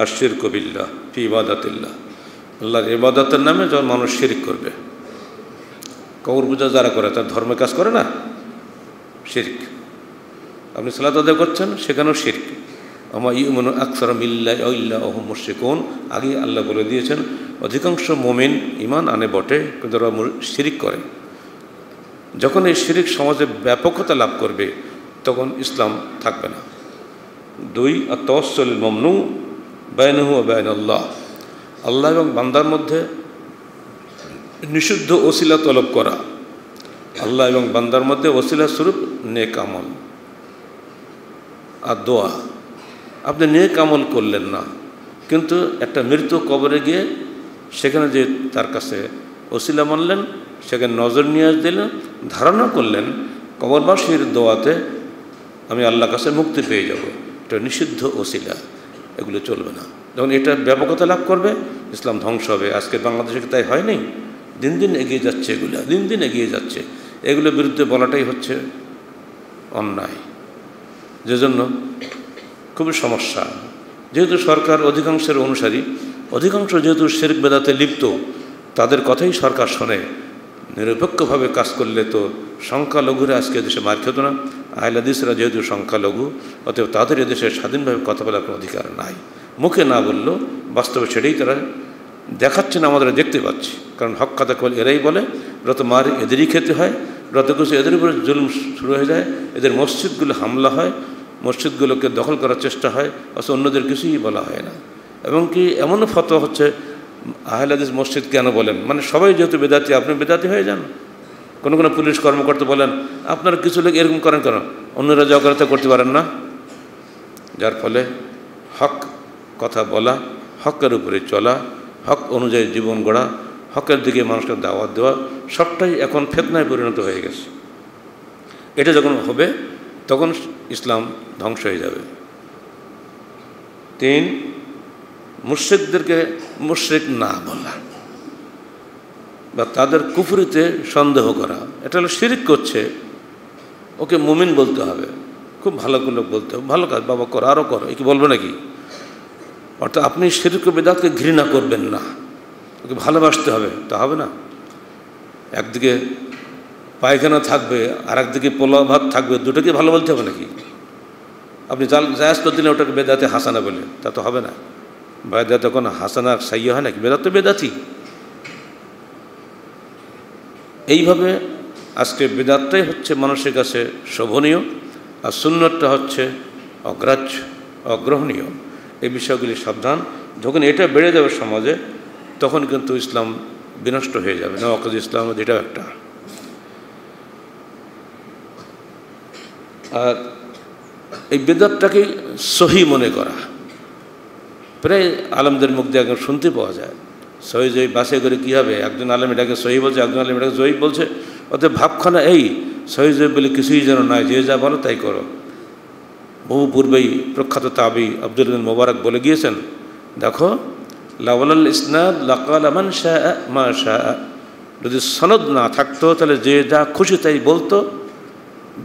আশ-শিরকু বিল্লাহ ফি ইবাদাতিল্লাহ, আল্লাহর ইবাদতের নামে যখন মানুষ শিরক করবে। কবর পূজা যারা করে তার ধর্মের কাজ করে না, শিরক। আপনি সালাত আদায় করছেন, সেখানেও শিরক। আমা ইউমিনু আকসারুহুম বিল্লাহি ইল্লা ওয়াহুম মুশরিকুন, আগে আল্লাহ বলে দিয়েছেন অধিকাংশ মুমিন ঈমান আনে বটে, কিন্তু ওরা শিরক করে। যখন এই শিরক সমাজে ব্যাপকতা লাভ করবে তখন ইসলাম থাকবে না। 2, আত-তাওয়াসসুল মামনু বাইনাহু ওয়া বাইনাল্লাহ, আল্লাহ এবং বান্দার মধ্যে নিষিদ্ধ ওসিলা তলব করা। আল্লাহ এবং বান্দার মধ্যে ওসিলা স্বরূপ নেক আমল আর দোয়া। আপনি নেক আমল করলেন না, কিন্তু একটা মৃত্যু কবরে গিয়ে সেখানে যে তার কাছে ওসিলা মানলেন, সেখানে নজর নিয়াজ দিলেন, ধারণা করলেন কবরবাসীর দোয়াতে আমি আল্লাহর কাছে মুক্তি পেয়ে যাব, এটা নিষিদ্ধ ওসিলা, এগুলো চলবে না। যখন এটা ব্যাপকতা লাভ করবে ইসলাম ধ্বংস হবে। আজকে বাংলাদেশে তাই হয়নি, দিন দিন এগিয়ে যাচ্ছে, এগুলো দিন দিন এগিয়ে যাচ্ছে। এগুলোর বিরুদ্ধে বলাটাই হচ্ছে অন্যায়, যে জন্য খুবই সমস্যা। যেহেতু সরকার অধিকাংশের অনুসারী, অধিকাংশ যেহেতু শিরক বেদাতে লিপ্ত, তাদের কথাই সরকার শোনে। নিরপেক্ষভাবে কাজ করলে তো সংখ্যালঘুরা আজকে দেশে মার খেত না। আহলে হাদিসরা যেহেতু সংখ্যালঘু, অতএব তাদের এদেশে স্বাধীনভাবে কথা বলার কোনো অধিকার নাই। মুখে না বললেও বাস্তবে সেটাই তারা দেখাচ্ছে না, আমাদের দেখতে পাচ্ছি। কারণ হক কথা কেবল এরাই বলে, যত মার এদেরই খেতে হয়, যত কিছু এদের উপরে জুলুম শুরু হয়ে যায়, এদের মসজিদগুলো হামলা হয়, মসজিদগুলোকে দখল করার চেষ্টা হয়, অথচ অন্যদের কিছুই বলা হয় না। এবং কি এমনও ফতোয়া হচ্ছে আহলে হাদিস মসজিদ কেন বলেন, মানে সবাই যেহেতু বেদাতি, আপনি বেদাতি হয়ে যান। কোনো কোনো পুলিশ কর্মকর্তা বলেন আপনারা কিছু লোক এরকম করেন কেন, অন্যরা যা করে তা করতে পারেন না। যার ফলে হক কথা বলা, হকের উপরে চলা, হক অনুযায়ী জীবন গড়া, হকের দিকে মানুষকে দাওয়াত দেওয়া, সবটাই এখন ফিতনায় পরিণত হয়ে গেছে। এটা যখন হবে তখন ইসলাম ধ্বংস হয়ে যাবে। 3, মুশরিকদেরকে মুশরিক না বলা বা তাদের কুফরিতে সন্দেহ করা, এটা হলো শিরক করছে, ওকে মুমিন বলতে হবে, খুব ভালো লোক বলতে হবে, ভালো কাজ বাবা করো, আরও করো, এ কি বলবে নাকি? অর্থাৎ আপনি শিরক বিদআতকে ঘৃণা করবেন না, ওকে ভালোবাসতে হবে, তা হবে না। একদিকে পায়খানা থাকবে আর একদিকে পোলাও ভাত থাকবে, দুটোকে ভালো বলতে হবে নাকি? আপনি জায়েজ করে দিলে ওটাকে বেদাতে হাসানা বলে, তা তো হবে না। বেদাতে কোনো হাসানা সাইয়্যা হয় নাকি? বেদাত তো বেদাতি। এইভাবে আজকে বেদাতটাই হচ্ছে মানুষের কাছে শোভনীয়, আর সুন্নতটা হচ্ছে অগ্রাহ্য, অগ্রহণীয়। এই বিষয়গুলি সাবধান। যখন এটা বেড়ে যাবে সমাজে, তখন কিন্তু ইসলাম বিনষ্ট হয়ে যাবে। নওয়াকিজ ইসলাম এটাও একটা। আর এই বেদাতটাকে সহি মনে করা প্রায় আলেমদের মুখ দিয়ে একদম শুনতে পাওয়া যায়। সহি জয়ী বাসে করে কী হবে, একজন আলেম এটাকে সহি বলছে, একজন আলেম এটাকে জয়ী বলছে। অতএব ভাবখানা এই সহি জয়ী বলে কিছুই যেন নয়, যে যা বলো তাই করো। বহু পূর্বেই প্রখ্যাত তাবি আব্দুল মোবারক বলে গিয়েছেন, দেখো লাওয়ালাল ইসনাদ লাকাল মান শাআ মা শাআ, যদি সনদ না থাকতো তাহলে যে যা খুশি তাই বলতো,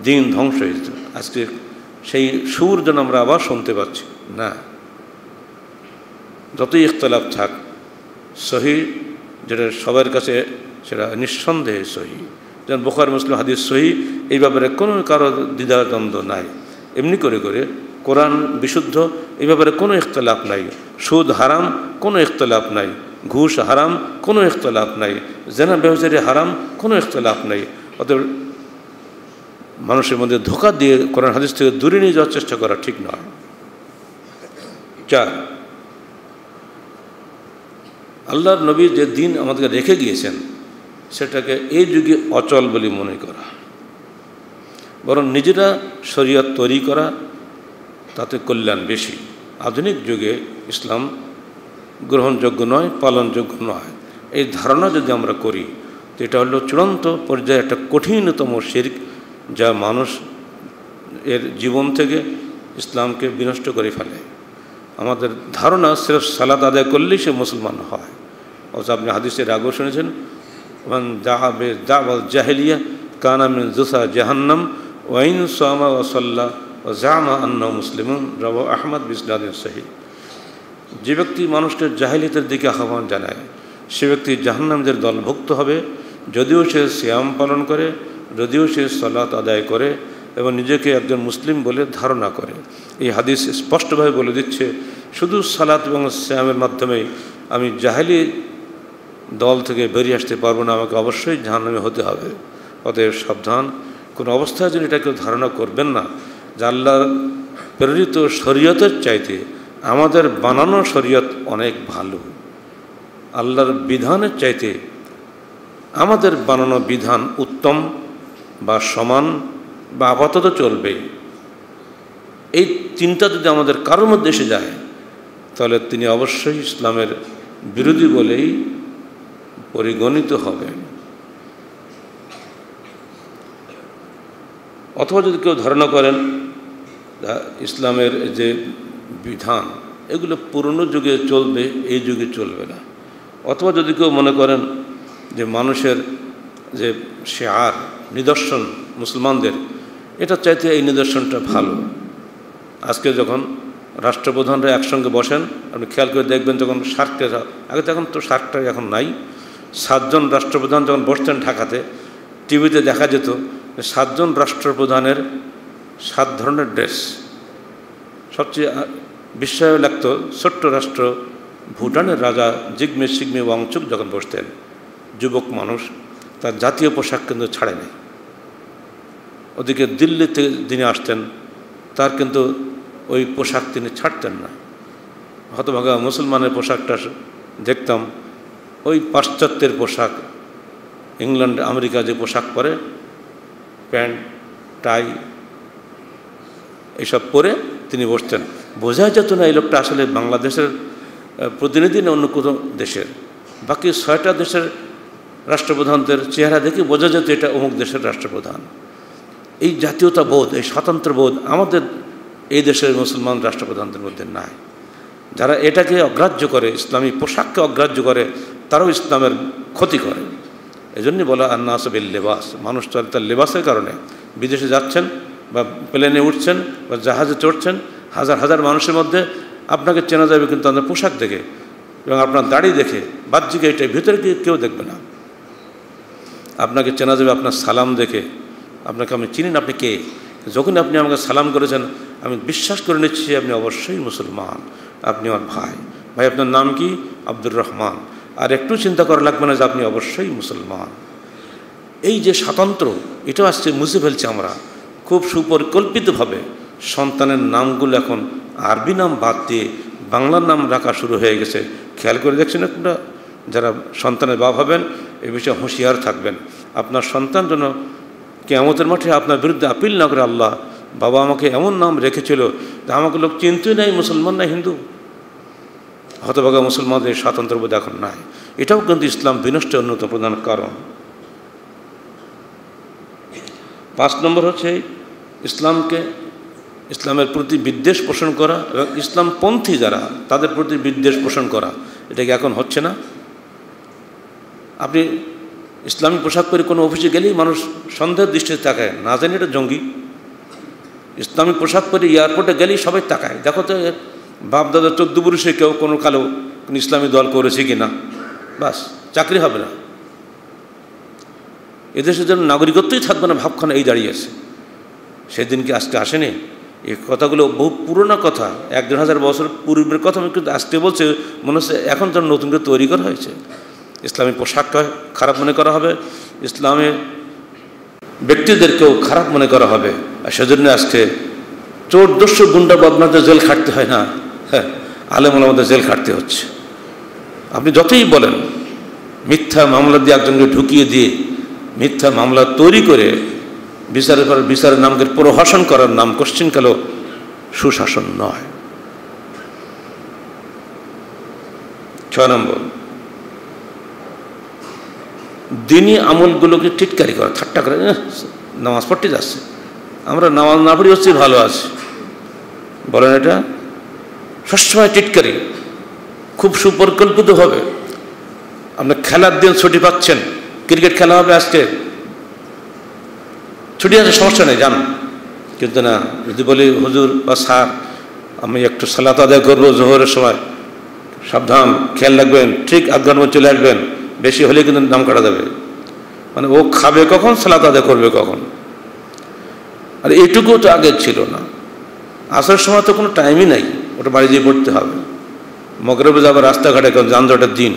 দিন ধ্বংস হয়ে যেত। আজকে সেই সুর যেন আমরা আবার শুনতে পাচ্ছি না। যতই ইখতলাফ থাক, সহি যেটা সবার কাছে সেটা নিঃসন্দেহে সহি। যেমন বুখারী মুসলিম হাদিস সহি, এই ব্যাপারে কোনো কারো দ্বিধাদ্বন্দ্ব নাই। এমনি করে করে কোরআন বিশুদ্ধ, এই ব্যাপারে কোনো ইখতলাফ নাই। সুদ হারাম, কোনো ইখতলাফ নাই। ঘুষ হারাম, কোনো ইখতলাফ নাই। জেনা ব্যভিচারী হারাম, কোনো ইখতলাফ নাই। অতএব মানুষের মধ্যে ধোঁকা দিয়ে কোরআন হাদিস থেকে দূরে নিয়ে যাওয়ার চেষ্টা করা ঠিক নয়। 4, আল্লাহর নবী যে দিন আমাদেরকে রেখে গিয়েছেন সেটাকে এই যুগে অচল বলে মনে করা, বরং নিজেরা শরীয়ত তৈরি করা, তাতে কল্যাণ বেশি। আধুনিক যুগে ইসলাম গ্রহণযোগ্য নয়, পালনযোগ্য নয়, এই ধারণা যদি আমরা করি তো এটা হলো চূড়ান্ত পর্যায়ে একটা কঠিনতম শিরক, যা মানুষ এর জীবন থেকে ইসলামকে বিনষ্ট করে ফেলে। আমাদের ধারণা সিরফ সালাত আদায় করলেই সে মুসলমান হয়। অথচ আপনি হাদিসের আগেও শুনেছেন, মান দাআ বিদাওয়াল জাহিলিয়া কানা মিন জুসা জাহান্নাম ওয়াইন সামা ওয়া সাল্লা ওয়া জামা আন্নাহু মুসলিমুন, রাওয়াহু আহমদ বিসনাদিন সহিহ। যে ব্যক্তি মানুষকে জাহিলিয়াতের দিকে আহ্বান জানায়, সে ব্যক্তি জাহান্নামীদের দলভুক্ত হবে, যদিও সে সিয়াম পালন করে, যদিও সে সালাত আদায় করে এবং নিজেকে একজন মুসলিম বলে ধারণা করে। এই হাদিস স্পষ্টভাবে বলে দিচ্ছে, শুধু সালাত এবং সিয়ামের মাধ্যমেই আমি জাহেলি দল থেকে বেরিয়ে আসতে পারবো না, আমাকে অবশ্যই জাহান্নামী হতে হবে। অতএব সাবধান, কোনো অবস্থায় যেন এটা কেউ ধারণা করবেন না যে আল্লাহর প্রেরিত শরীয়তের চাইতে আমাদের বানানো শরীয়ত অনেক ভালো, আল্লাহর বিধানের চাইতে আমাদের বানানো বিধান উত্তম বা সমান বা আপাতত চলবে। এই চিন্তা যদি আমাদের কারোর মধ্যে এসে যায়, তাহলে তিনি অবশ্যই ইসলামের বিরোধী বলেই পরিগণিত হবেন। অথবা যদি কেউ ধারণা করেন ইসলামের যে বিধান এগুলো পুরনো যুগে চলবে, এই যুগে চলবে না। অথবা যদি কেউ মনে করেন যে মানুষের যে শেয়ার নিদর্শন মুসলমানদের, এটা চাইতে এই নিদর্শনটা ভালো। আজকে যখন রাষ্ট্রপ্রধানরা একসঙ্গে বসেন, আপনি খেয়াল করে দেখবেন, যখন শার্কের আগে, তখন তো শার্কটা এখন নাই, 7 জন রাষ্ট্রপ্রধান যখন বসতেন ঢাকাতে, টিভিতে দেখা যেত 7 জন রাষ্ট্রপ্রধানের 7 ধরনের ড্রেস। সবচেয়ে বিস্ময় লাগত, ছোট্ট রাষ্ট্র ভুটানের রাজা জিগমে সিগমে ওয়াংচুক যখন বসতেন, যুবক মানুষ, তার জাতীয় পোশাক কিন্তু ছাড়ে নেই। ওদিকে দিল্লিতে যিনি আসতেন, তার কিন্তু ওই পোশাক তিনি ছাড়তেন না। হতভাগা মুসলমানের পোশাকটা দেখতাম ওই পাশ্চাত্যের পোশাক, ইংল্যান্ড আমেরিকা যে পোশাক পরে, প্যান্ট টাই এইসব পরে তিনি বসতেন। বোঝা যেত না এই লোকটা আসলে বাংলাদেশের প্রতিনিধি না অন্য কোনো দেশের। বাকি 6টা দেশের রাষ্ট্রপ্রধানদের চেহারা দেখে বোঝা যেত এটা অমুক দেশের রাষ্ট্রপ্রধান। এই জাতীয়তা বোধ, এই স্বাতন্ত্র্য বোধ আমাদের এই দেশের মুসলমান রাষ্ট্রপ্রধানদের মধ্যে নাই। যারা এটাকে অগ্রাহ্য করে, ইসলামী পোশাককে অগ্রাহ্য করে, তারাও ইসলামের ক্ষতি করে। এজন্যই বলা আন্নাস বিল লেবাস, মানুষ চলে তার লেবাসের কারণে। বিদেশে যাচ্ছেন বা প্লেনে উঠছেন বা জাহাজে চড়ছেন, হাজার হাজার মানুষের মধ্যে আপনাকে চেনা যাবে কিন্তু আপনার পোশাক দেখে এবং আপনার দাড়ি দেখে। বাহ্যিক এটা, ভিতরে কেউ দেখবে না। আপনাকে চেনা যাবে আপনার সালাম দেখে। আপনাকে আমি চিনি না, আপনি কে। যখন আপনি আমাকে সালাম করেছেন, আমি বিশ্বাস করে নিচ্ছি আপনি অবশ্যই মুসলমান, আপনি আমার ভাই। ভাই আপনার নাম কি? আব্দুর রহমান। আর একটু চিন্তা করা লাগবে না যে আপনি অবশ্যই মুসলমান। এই যে স্বাতন্ত্র্য, এটাও আজকে মুছে ফেলছি আমরা খুব সুপরিকল্পিতভাবে। সন্তানের নামগুলো এখন আরবি নাম বাদ দিয়ে বাংলার নাম রাখা শুরু হয়ে গেছে। খেয়াল করে দেখছেন আপনারা, যারা সন্তানের বাবা হবেন এ বিষয়ে হুঁশিয়ার থাকবেন। আপনার সন্তান যেন কিয়ামতের মাঠে আপনার বিরুদ্ধে আপিল না করে, আল্লাহ বাবা আমাকে এমন নাম রেখেছিল যে আমাকে লোক চিনতেই নাই মুসলমান না হিন্দু। হতভাগা মুসলমানদের স্বাতন্ত্র্যবোধ এখন নাই। এটাও কিন্তু ইসলাম বিনষ্টের অন্যতম প্রধান কারণ। 5 নম্বর হচ্ছে ইসলামের প্রতি বিদ্বেষ পোষণ করা এবং ইসলামপন্থী যারা তাদের প্রতি বিদ্বেষ পোষণ করা। এটা কি এখন হচ্ছে না? আপনি ইসলামী পোশাক পরে কোনো অফিসে গেলেই মানুষ সন্দেহের দৃষ্টিতে তাকায়, না জানি এটা জঙ্গি। ইসলামী পোশাক পরে এয়ারপোর্টে গেলেই সবাই তাকায়, দেখো তো বাপ দাদা 14 পুরুষে কেউ কোনো কালো কোনো ইসলামী দল করেছে কি না, বাস চাকরি হবে না। এদেশের জন্য নাগরিকত্বই থাকবে না ভাবখানা এই দাঁড়িয়ে আছে। সেদিন কি আজকে আসেনি? এই কথাগুলো বহু পুরোনো কথা, 1-1,000 বছর পূর্বের কথা। আমি কিন্তু আজকে বলছে মনে হচ্ছে এখন তো নতুন করে তৈরি করা হয়েছে। ইসলামী পোশাকটা খারাপ মনে করা হবে, ইসলামের ব্যক্তিদেরকেও খারাপ মনে করা হবে। আর সেজন্য আজকে চোর দস্যু গুন্ডা বদমাশদের জেল খাটতে হয় না, হ্যাঁ আলেম ওলামাদের জেল খাটতে হচ্ছে। আপনি যতই বলেন, মিথ্যা মামলা দিয়ে একজনকে ঢুকিয়ে দিয়ে মিথ্যা মামলা তৈরি করে বিচারের পর বিচারের নামকে প্রহসন করার নাম কোশ্চিনকালেও সুশাসন নয়। 6 নম্বর, দিনী আমলগুলোকে টিটকারি করা, ঠাট্টা করে, নামাজ পড়তে যাচ্ছে, আমরা নামাজ না পড়ি হচ্ছে ভালো আছে বলেন। এটা সবসময় টিটকারি, খুব সুপরিকল্পিতভাবে। আপনি খেলার দিন ছুটি পাচ্ছেন, ক্রিকেট খেলা হবে আজকে, ছুটি আছে সমস্যা নেই যান, কিন্তু না যদি বলি হুজুর বা স্যার আমি একটু সালাত আদায় করবো জোহরের সময়, সাবধান খেয়াল রাখবেন, ঠিক আধঘন্টার মধ্যে চলে আসবেন, বেশি হলে কিন্তু নাম কাটা যাবে। মানে ও খাবে কখন, সালাত আদায় করবে কখন? আর এইটুকুও তো আগে ছিল না। আসার সময় তো কোনো টাইমই নাই, ওটা বাড়ি দিয়ে পড়তে হবে। মগরিবে যাবার রাস্তাঘাটে কারণ যানজটের দিন,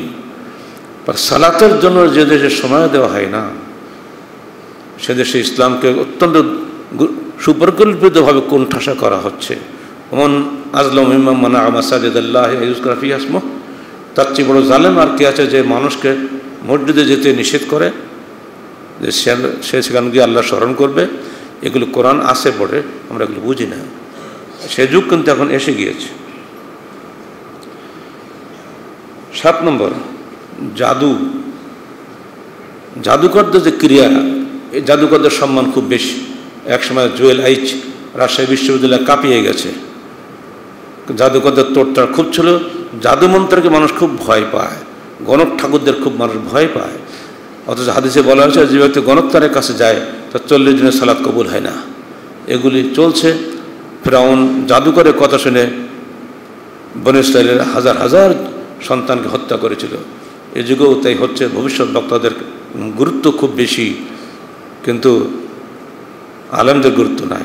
আর সালাতের জন্য যে দেশে সময় দেওয়া হয় না সে দেশে ইসলামকে অত্যন্ত সুপরিকল্পিতভাবে কোণঠাসা করা হচ্ছে। ওমন আজলাম ইমাম মানা মাসাজিদাল্লাহ ইউযকারা ফিহা ইসমুহু, তার চেয়ে বড় জালেম আর কে আছে যে মানুষকে মসজিদে যেতে নিষেধ করে, যে সে সেখানে গিয়ে আল্লাহ স্মরণ করবে। এগুলো কোরআন আসে পড়ে, আমরা এগুলো বুঝি না। সে যুগ কিন্তু এখন এসে গিয়েছে। 7 নম্বর, জাদুকরদের যে ক্রিয়া, এই জাদুকরদের সম্মান খুব বেশি। একসময় জুয়েল আইচ রাজশাহী বিশ্ববিদ্যালয় কাঁপিয়ে গেছে। জাদুকরদের তোড়টার খুব ছিল, জাদুমন্ত্রকে মানুষ খুব ভয় পায়, গণক ঠাকুরদের খুব মানুষ ভয় পায়। অথচ হাদিসে বলা হয়েছে যে ব্যক্তি গণকতারের কাছে যায় তার 40 দিনের সালাত কবুল হয় না। এগুলি চলছে। ফিরআউন জাদুকরের কথা শুনে বনী ইসরাইলের হাজার হাজার সন্তানকে হত্যা করেছিল। এ যুগেও তাই হচ্ছে। ভবিষ্যৎ বক্তাদের গুরুত্ব খুব বেশি, কিন্তু আলেমদের গুরুত্ব নাই।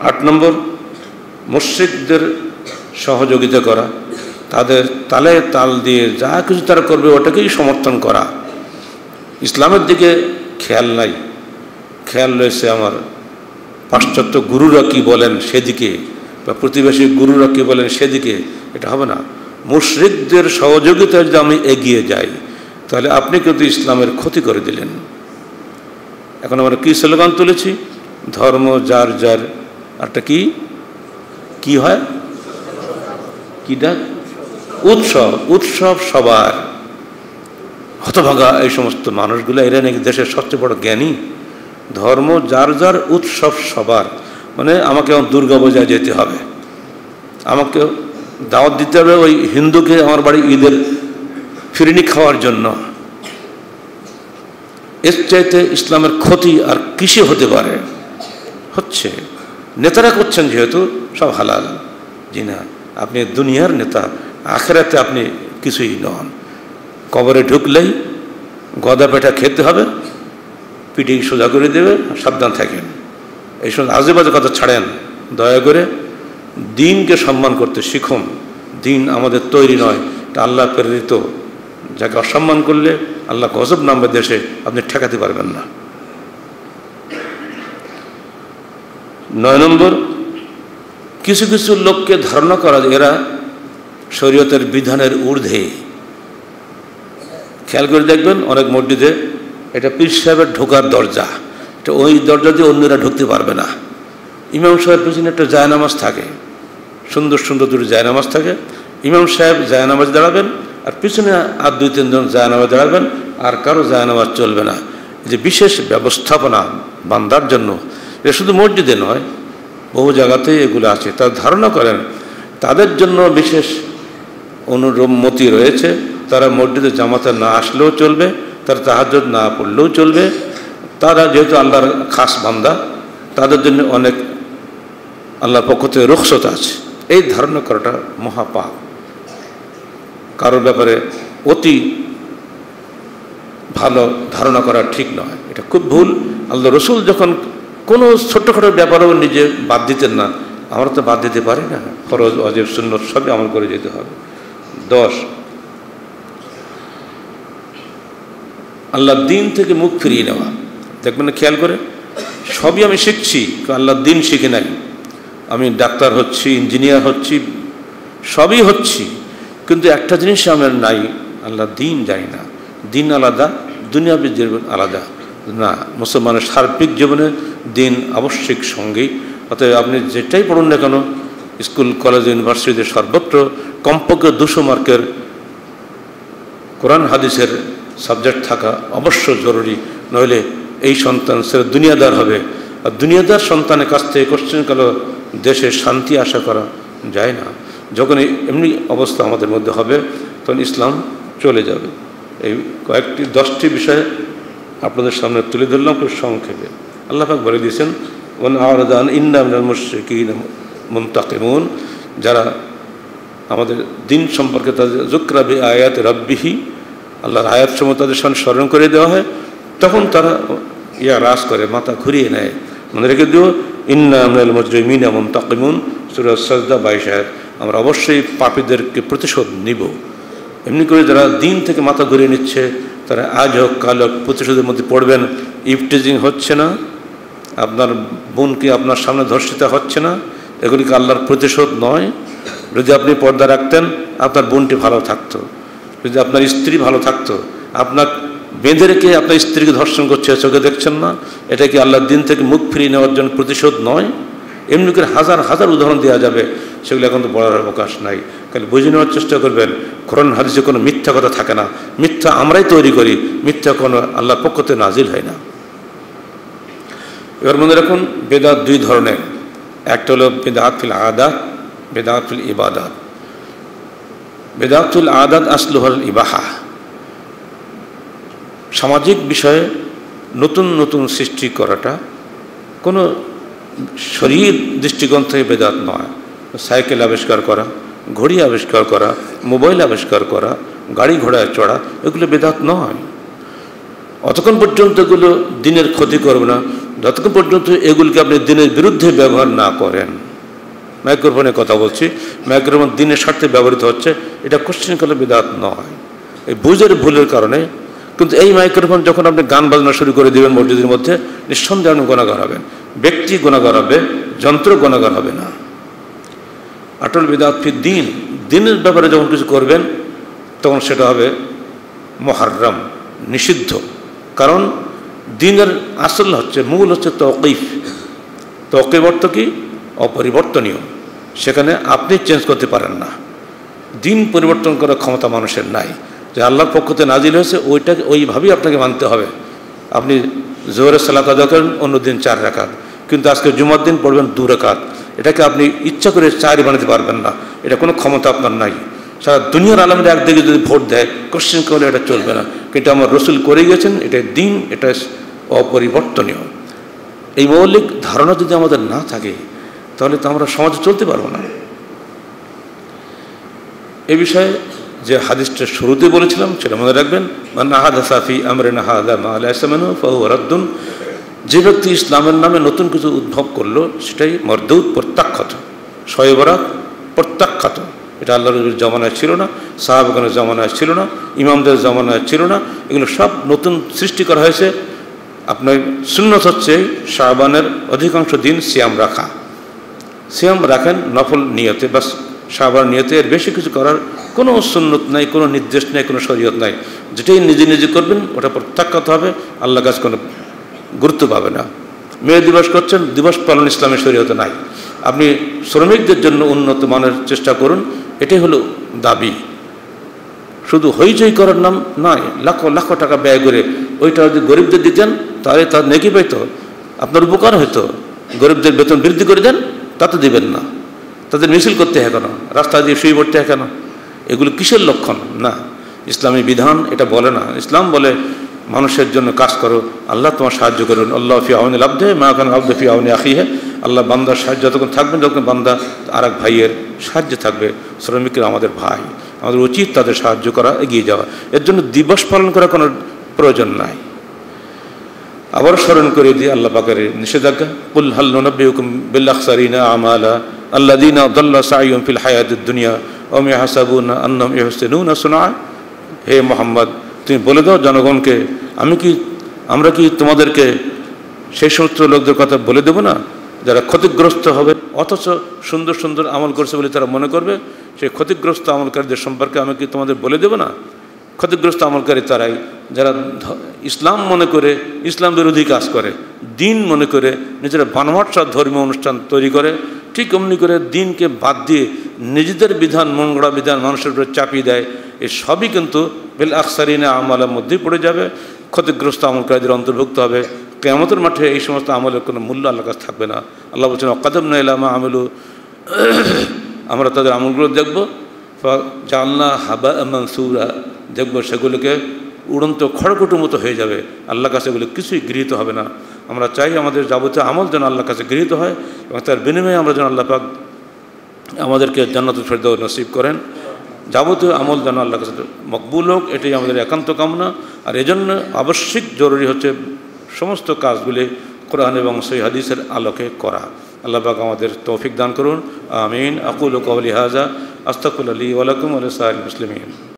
8 নম্বর, মুশরিকদের সহযোগিতা করা, তাদের তালে তাল দিয়ে যা কিছু তারা করবে ওটাকেই সমর্থন করা। ইসলামের দিকে খেয়াল নাই, খেয়াল রয়েছে আমার পাশ্চাত্য গুরুরা কি বলেন সেদিকে, বা প্রতিবেশী গুরুরা কি বলেন সেদিকে। এটা হবে না। মুশরিকদের সহযোগিতায় যদি আমি এগিয়ে যাই তাহলে আপনি কিন্তু ইসলামের ক্ষতি করে দিলেন। এখন আমরা কি স্লোগান তুলেছি? ধর্ম যার যার, আরটা কি হয়, কি ডাক? উৎসব, উৎসব সবার। হতভাগা এই সমস্ত মানুষগুলো, এরা নাকি দেশের সবচেয়ে বড় জ্ঞানী। ধর্ম যার যার, উৎসব সবার। মানে আমাকে আমার দুর্গা পূজায় যেতে হবে, আমাকে দাওয়াত দিতে হবে ওই হিন্দুকে আমার বাড়ি ঈদের ফিরনি খাওয়ার জন্য। এর চাইতে ইসলামের ক্ষতি আর কিসে হতে পারে? হচ্ছে নেতারা করছেন যেহেতু সব হালাল। জি না, আপনি দুনিয়ার নেতা, আখেরাতে আপনি কিছুই নন। কবরে ঢুকলেই গদা পেটা খেতে হবে, পিঠে সোজা করে দেবে, সাবধান থাকেন। এই সময় আজে বাজে কথা ছাড়েন, দয়া করে দিনকে সম্মান করতে শিখুন। দিন আমাদের তৈরি নয়, এটা আল্লাহ প্রেরিত। যাকে অসম্মান করলে আল্লাহ গজব নামবে দেশে, আপনি ঠেকাতে পারবেন না। 9 নম্বর, কিছু কিছু লোককে ধারণা করা এরা শরীয়তের বিধানের ঊর্ধ্বে। খেয়াল করে দেখবেন অনেক মসজিদে এটা পীর সাহেবের ঢোকার দরজা, এটা ওই দরজা দিয়ে অন্যরা ঢুকতে পারবে না। ইমাম সাহেবের পিছনে একটা জায়নামাজ থাকে, সুন্দর সুন্দর দুটো জায়নামাজ থাকে। ইমাম সাহেব জায়নামাজ দাঁড়াবেন আর পিছনে আর 2-3 জন জায়নামাজ দাঁড়াবেন, আর কারো জায়নামাজ চলবে না। যে বিশেষ ব্যবস্থাপনা বান্দার জন্য, এটা শুধু মসজিদে নয়, বহু জায়গাতেই এগুলো আছে। তারা ধারণা করেন তাদের জন্য বিশেষ অনুমতি রয়েছে, তারা মসজিদে জামাতে না আসলেও চলবে, তারা তাহাজ্জুদ না পড়লেও চলবে, তারা যেহেতু আল্লাহর খাস বান্দা, তাদের জন্য অনেক আল্লাহর পক্ষ থেকে রুখসত আছে। এই ধারণা করাটা মহাপাপ, কারোর ব্যাপারে অতি ভালো ধারণা করা ঠিক নয়, এটা খুব ভুল। আল্লাহ রসুল যখন কোনো ছোট্টখাটো ব্যাপারেও নিজে বাদ দিতেন না, আমরা তো বাদ দিতে পারি না। ফরজ, ওয়াজিব, সুন্নত সবই আমল করে যেতে হবে। 10, আল্লাহর দিন থেকে মুখ ফিরিয়ে নেওয়া। দেখবেন না, খেয়াল করে, সবই আমি শিখছি, আল্লাহর দিন শিখে নাই। আমি ডাক্তার হচ্ছি, ইঞ্জিনিয়ার হচ্ছি, সবই হচ্ছি, কিন্তু একটা জিনিস আমার নাই, আল্লাহর দিন জানি না। দিন আলাদা, দুনিয়াবী জীবন আলাদা না। মুসলমানের সার্বিক জীবনে দিন আবশ্যিক সঙ্গী। অতএব আপনি যেটাই পড়ুন না কেন, স্কুল, কলেজ, ইউনিভার্সিটিতে সর্বত্র কমপক্ষে 200 মার্কের কোরআন হাদিসের সাবজেক্ট থাকা অবশ্য জরুরি। নইলে এই সন্তান সে দুনিয়াদার হবে, আর দুনিয়াদার সন্তানের কাছ থেকে কোশ্চেনকালে দেশে শান্তি আশা করা যায় না। যখন এমনি অবস্থা আমাদের মধ্যে হবে, তখন ইসলাম চলে যাবে। এই কয়েকটি 10টি বিষয় আপনাদের সামনে তুলে ধরলাম খুব সংক্ষেপে। আল্লাহ পাক বলে দিয়েছেন, ওয়ান আরাদান ইন্না মিনাল মুশরিকিন মুনতাকিমুন, যারা আমাদের দিন সম্পর্কে তাদের যুকরা বি আয়াত রাব্বিহি, আল্লাহর আয়াত সমূহ তাদের সামনে স্মরণ করে দেওয়া হয়, তখন তারা রাস করে, মাথা ঘুরিয়ে নেয়। মনে রেখে দিও, ইন্না মিনাল মুজরিমিনা মুনতাকিমুন, সূরা সাজদা 22 আয়াত। আমরা অবশ্যই পাপীদেরকে প্রতিশোধ নিব। এমনি করে যারা দিন থেকে মাথা ঘুরিয়ে নিচ্ছে, তারা আজ হোক কাল হোক প্রতিশোধের মধ্যে পড়বেন। ইফটিজিং হচ্ছে না, আপনার বোনকে আপনার সামনে ধর্ষিতা হচ্ছে না, এগুলিকে আল্লাহর প্রতিশোধ নয়। যদি আপনি পর্দা রাখতেন, আপনার বোনটি ভালো থাকতো। যদি আপনার স্ত্রী ভালো থাকতো, আপনার বেঁধে রেখে আপনার স্ত্রীকে ধর্ষণ করছে, চোখে দেখছেন না, এটা কি আল্লাহর দিন থেকে মুখ ফিরিয়ে নেওয়ার জন্য প্রতিশোধ নয়? এমনি করে হাজার হাজার উদাহরণ দেওয়া যাবে, সেগুলো এখন তো বলার অবকাশ নাই। খালি বুঝে নেওয়ার চেষ্টা করবেন, কোরআন হাদিসে কোনো মিথ্যা কথা থাকে না। মিথ্যা আমরাই তৈরি করি, মিথ্যা কোনো আল্লাহর পক্ষ থেকে নাজিল হয় না। এবার মনে রাখুন, বেদাত 2 ধরনের। একটা হলো বেদাত ফিল আদাত, বেদাত ফিল ইবাদাত। বেদাতুল আদাত আসলুহুল ইবাহা, সামাজিক বিষয়ে নতুন নতুন সৃষ্টি করাটা কোনো শরীয়ত দৃষ্টিকোণ থেকে বেদাত নয়। সাইকেল আবিষ্কার করা, ঘড়ি আবিষ্কার করা, মোবাইল আবিষ্কার করা, গাড়ি ঘোড়ায় চড়া, এগুলো বেদাত নয়। অতক্ষণ পর্যন্ত এগুলো দিনের ক্ষতি করবে না, যতক্ষণ পর্যন্ত এগুলিকে আপনি দিনের বিরুদ্ধে ব্যবহার না করেন। মাইক্রোফোনে কথা বলছি, মাইক্রোফোন দিনের স্বার্থে ব্যবহৃত হচ্ছে, এটা কোশ্চেনকালে বেদাত নয়, এই বুঝের ভুলের কারণে। কিন্তু এই মাইক্রোফোন যখন আপনি গান বাজনা শুরু করে দেবেন মসজিদের মধ্যে, নিঃসন্দেহে আপনি গুনাহগার হবেন। ব্যক্তি গুনাহগার হবে, যন্ত্র গুনাহগার হবে না। আটল বিদাত ফি দিন, দিনের ব্যাপারে যখন কিছু করবেন, তখন সেটা হবে মুহাররম, নিষিদ্ধ। কারণ দিনের আসল হচ্ছে, মূল হচ্ছে তৌকিফ। তৌকিফ অর্থ কি? অপরিবর্তনীয়, সেখানে আপনি চেঞ্জ করতে পারেন না। দিন পরিবর্তন করার ক্ষমতা মানুষের নাই। যে আল্লাহর পক্ষ থেকে নাজিল হয়েছে, ওইটাকে ওইভাবেই আপনাকে মানতে হবে। আপনি জোহরের সালাত আদায় করেন, অন্য দিন 4 রাকাত, কিন্তু আজকে জুমার দিন পড়বেন 2 রাকাত। এটাকে আপনি ইচ্ছা করে 4 বানাতে পারবেন না, এটা কোনো ক্ষমতা আপনার নাই। সারা দুনিয়ার আলমীরা একদিকে যদি ভোট দেয়, কোশ্চেন করলে এটা চলবে না। কিন্তু আমার রসুল করে গেছেন, এটা দিন, এটা অপরিবর্তনীয়। এই মৌলিক ধারণা যদি আমাদের না থাকে, তাহলে তো আমরা সমাজে চলতে পারবো না। এ বিষয়ে যে হাদিসটা শুরুতে বলেছিলাম সেটা মনে রাখবেন, মান আহাদাসা ফি আমরিনা হাযা মা লাইসা মিনহু ফাহুয়া রাদ্দুন। যে ব্যক্তি ইসলামের নামে নতুন কিছু উদ্ভব করলো, সেটাই মরদুদ, প্রত্যাখ্যাত। শবে বরাত প্রত্যাখ্যাত, এটা আল্লাহ নবীর জামানায় ছিল না, সাহাবাগণের জামানায় ছিল না, ইমামদের জামানায় ছিল না। এগুলো সব নতুন সৃষ্টি করা হয়েছে। আপনার সুন্নত হচ্ছে শাবানের অধিকাংশ দিন সিয়াম রাখা। সিয়াম রাখেন নফল নিয়তে, বাস শাবান নিয়তে, এর বেশি কিছু করার কোনো সুন্নত নাই, কোনো নির্দেশ নেই, কোনো শরীয়ত নাই। যেটাই নিজে নিজে করবেন ওটা প্রত্যাখ্যাত হবে, আল্লাহর কাছে কোনো গুরুত্ব পাবে না। মেয়ে দিবস করছেন, দিবস পালন ইসলামের শরীয়তে নাই। আপনি শ্রমিকদের জন্য উন্নত মানের চেষ্টা করুন, এটাই হলো দাবি। শুধু হইচই করার নাম নয়, লাখো লাখো টাকা ব্যয় করে ওইটা যদি গরিবদের দিতেন তাহলে তার নেকি পাইতো, আপনার উপকার হইতো। গরিবদের বেতন বৃদ্ধি করে দেন, তা তো দিবেন না। তাদের মিছিল করতে হয় কেন, রাস্তা দিয়ে শুয়ে পড়তে হয় কেন? এগুলো কিসের লক্ষণ? না, ইসলামী বিধান এটা বলে না। ইসলাম বলে মানুষের জন্য কাজ করো, আল্লাহ তোমার সাহায্য করুন। আল্লাহ ফি আউনি আবদে মা কানা আবদু ফি আউনি আখিহি। আল্লাহ বান্দার সাহায্য যতক্ষণ থাকবেন ততক্ষণ বান্দা আর এক ভাইয়ের সাহায্যে থাকবে। শ্রমিকরা আমাদের ভাই, আমাদের উচিত তাদের সাহায্য করা, এগিয়ে যাওয়া। এর জন্য দিবস পালন করার কোনো প্রয়োজন নাই। আবার স্মরণ করে দিয়ে আল্লাহ পাকের নিষেধাজ্ঞা, কুল হাল নুনাব্বিউকুম বিল আখসারিনা আমালা আল্লাযীনা দাল্লা সাইয়ুহুম ফিল হায়াতিদ দুনিয়া ওয়া হুম ইয়াহসাবুনা আন্নাহুম ইউহসিনুনা সুনআ। হে মুহাম্মদ, তুমি বলে দাও জনগণকে, আমরা কি তোমাদেরকে সেই সমস্ত লোকদের কথা বলে দেব না যারা ক্ষতিগ্রস্ত হবে, অথচ সুন্দর সুন্দর আমল করছে বলে তারা মনে করবে? সেই ক্ষতিগ্রস্ত আমলকারীদের সম্পর্কে আমি কি তোমাদের বলে দেব না? ক্ষতিগ্রস্ত আমলকারী তারাই যারা ইসলাম মনে করে ইসলাম বিরোধী কাজ করে, দিন মনে করে নিজেরা বানোয়াট ধর্মীয় অনুষ্ঠান তৈরি করে, ঠিক অমনি করে দিনকে বাদ দিয়ে নিজেদের বিধান, মন গড়া বিধান মানুষের উপরে চাপিয়ে দেয়। এই সবই কিন্তু বিল আখসারিনা আমালের মধ্যেই পড়ে যাবে, ক্ষতিগ্রস্ত আমলকারীদের অন্তর্ভুক্ত হবে। কিয়ামতের মাঠে এই সমস্ত আমলের কোনো মূল্য আল্লাহর কাছে থাকবে না। আল্লাহ বলছেন ওয়াকাদামনা ইলা মা আমিলু, আমরা তাদের আমলগুলো দেখব, জাআলনা হাবাআ মানসুরা, দেখব সেগুলোকে উড়ন্ত খড়কুটোর মতো হয়ে যাবে। আল্লাহর কাছে এগুলো কিছুই গৃহীত হবে না। আমরা চাই আমাদের যাবতীয় আমল যেন আল্লাহর কাছে গৃহীত হয় এবং তার বিনিময়ে আমরা যেন আল্লাহ পাক আমাদেরকে জান্নাতুল ফেরদাউস নসিব করেন। যাবতীয় আমল যেন আল্লাহর কাছে মকবুল হোক, এটাই আমাদের একান্ত কামনা। আর এজন্য আবশ্যিক জরুরি হচ্ছে সমস্ত কাজগুলি কোরআন এবং সহিহ হাদিসের আলোকে করা। আল্লাহ পাক আমাদের তৌফিক দান করুন। আমিন। আকুলু কওলি হাযা আস্তাগফিরুল্লাহ লি ওয়া লাকুম ওয়া লিসাইরিল মুসলিমিন।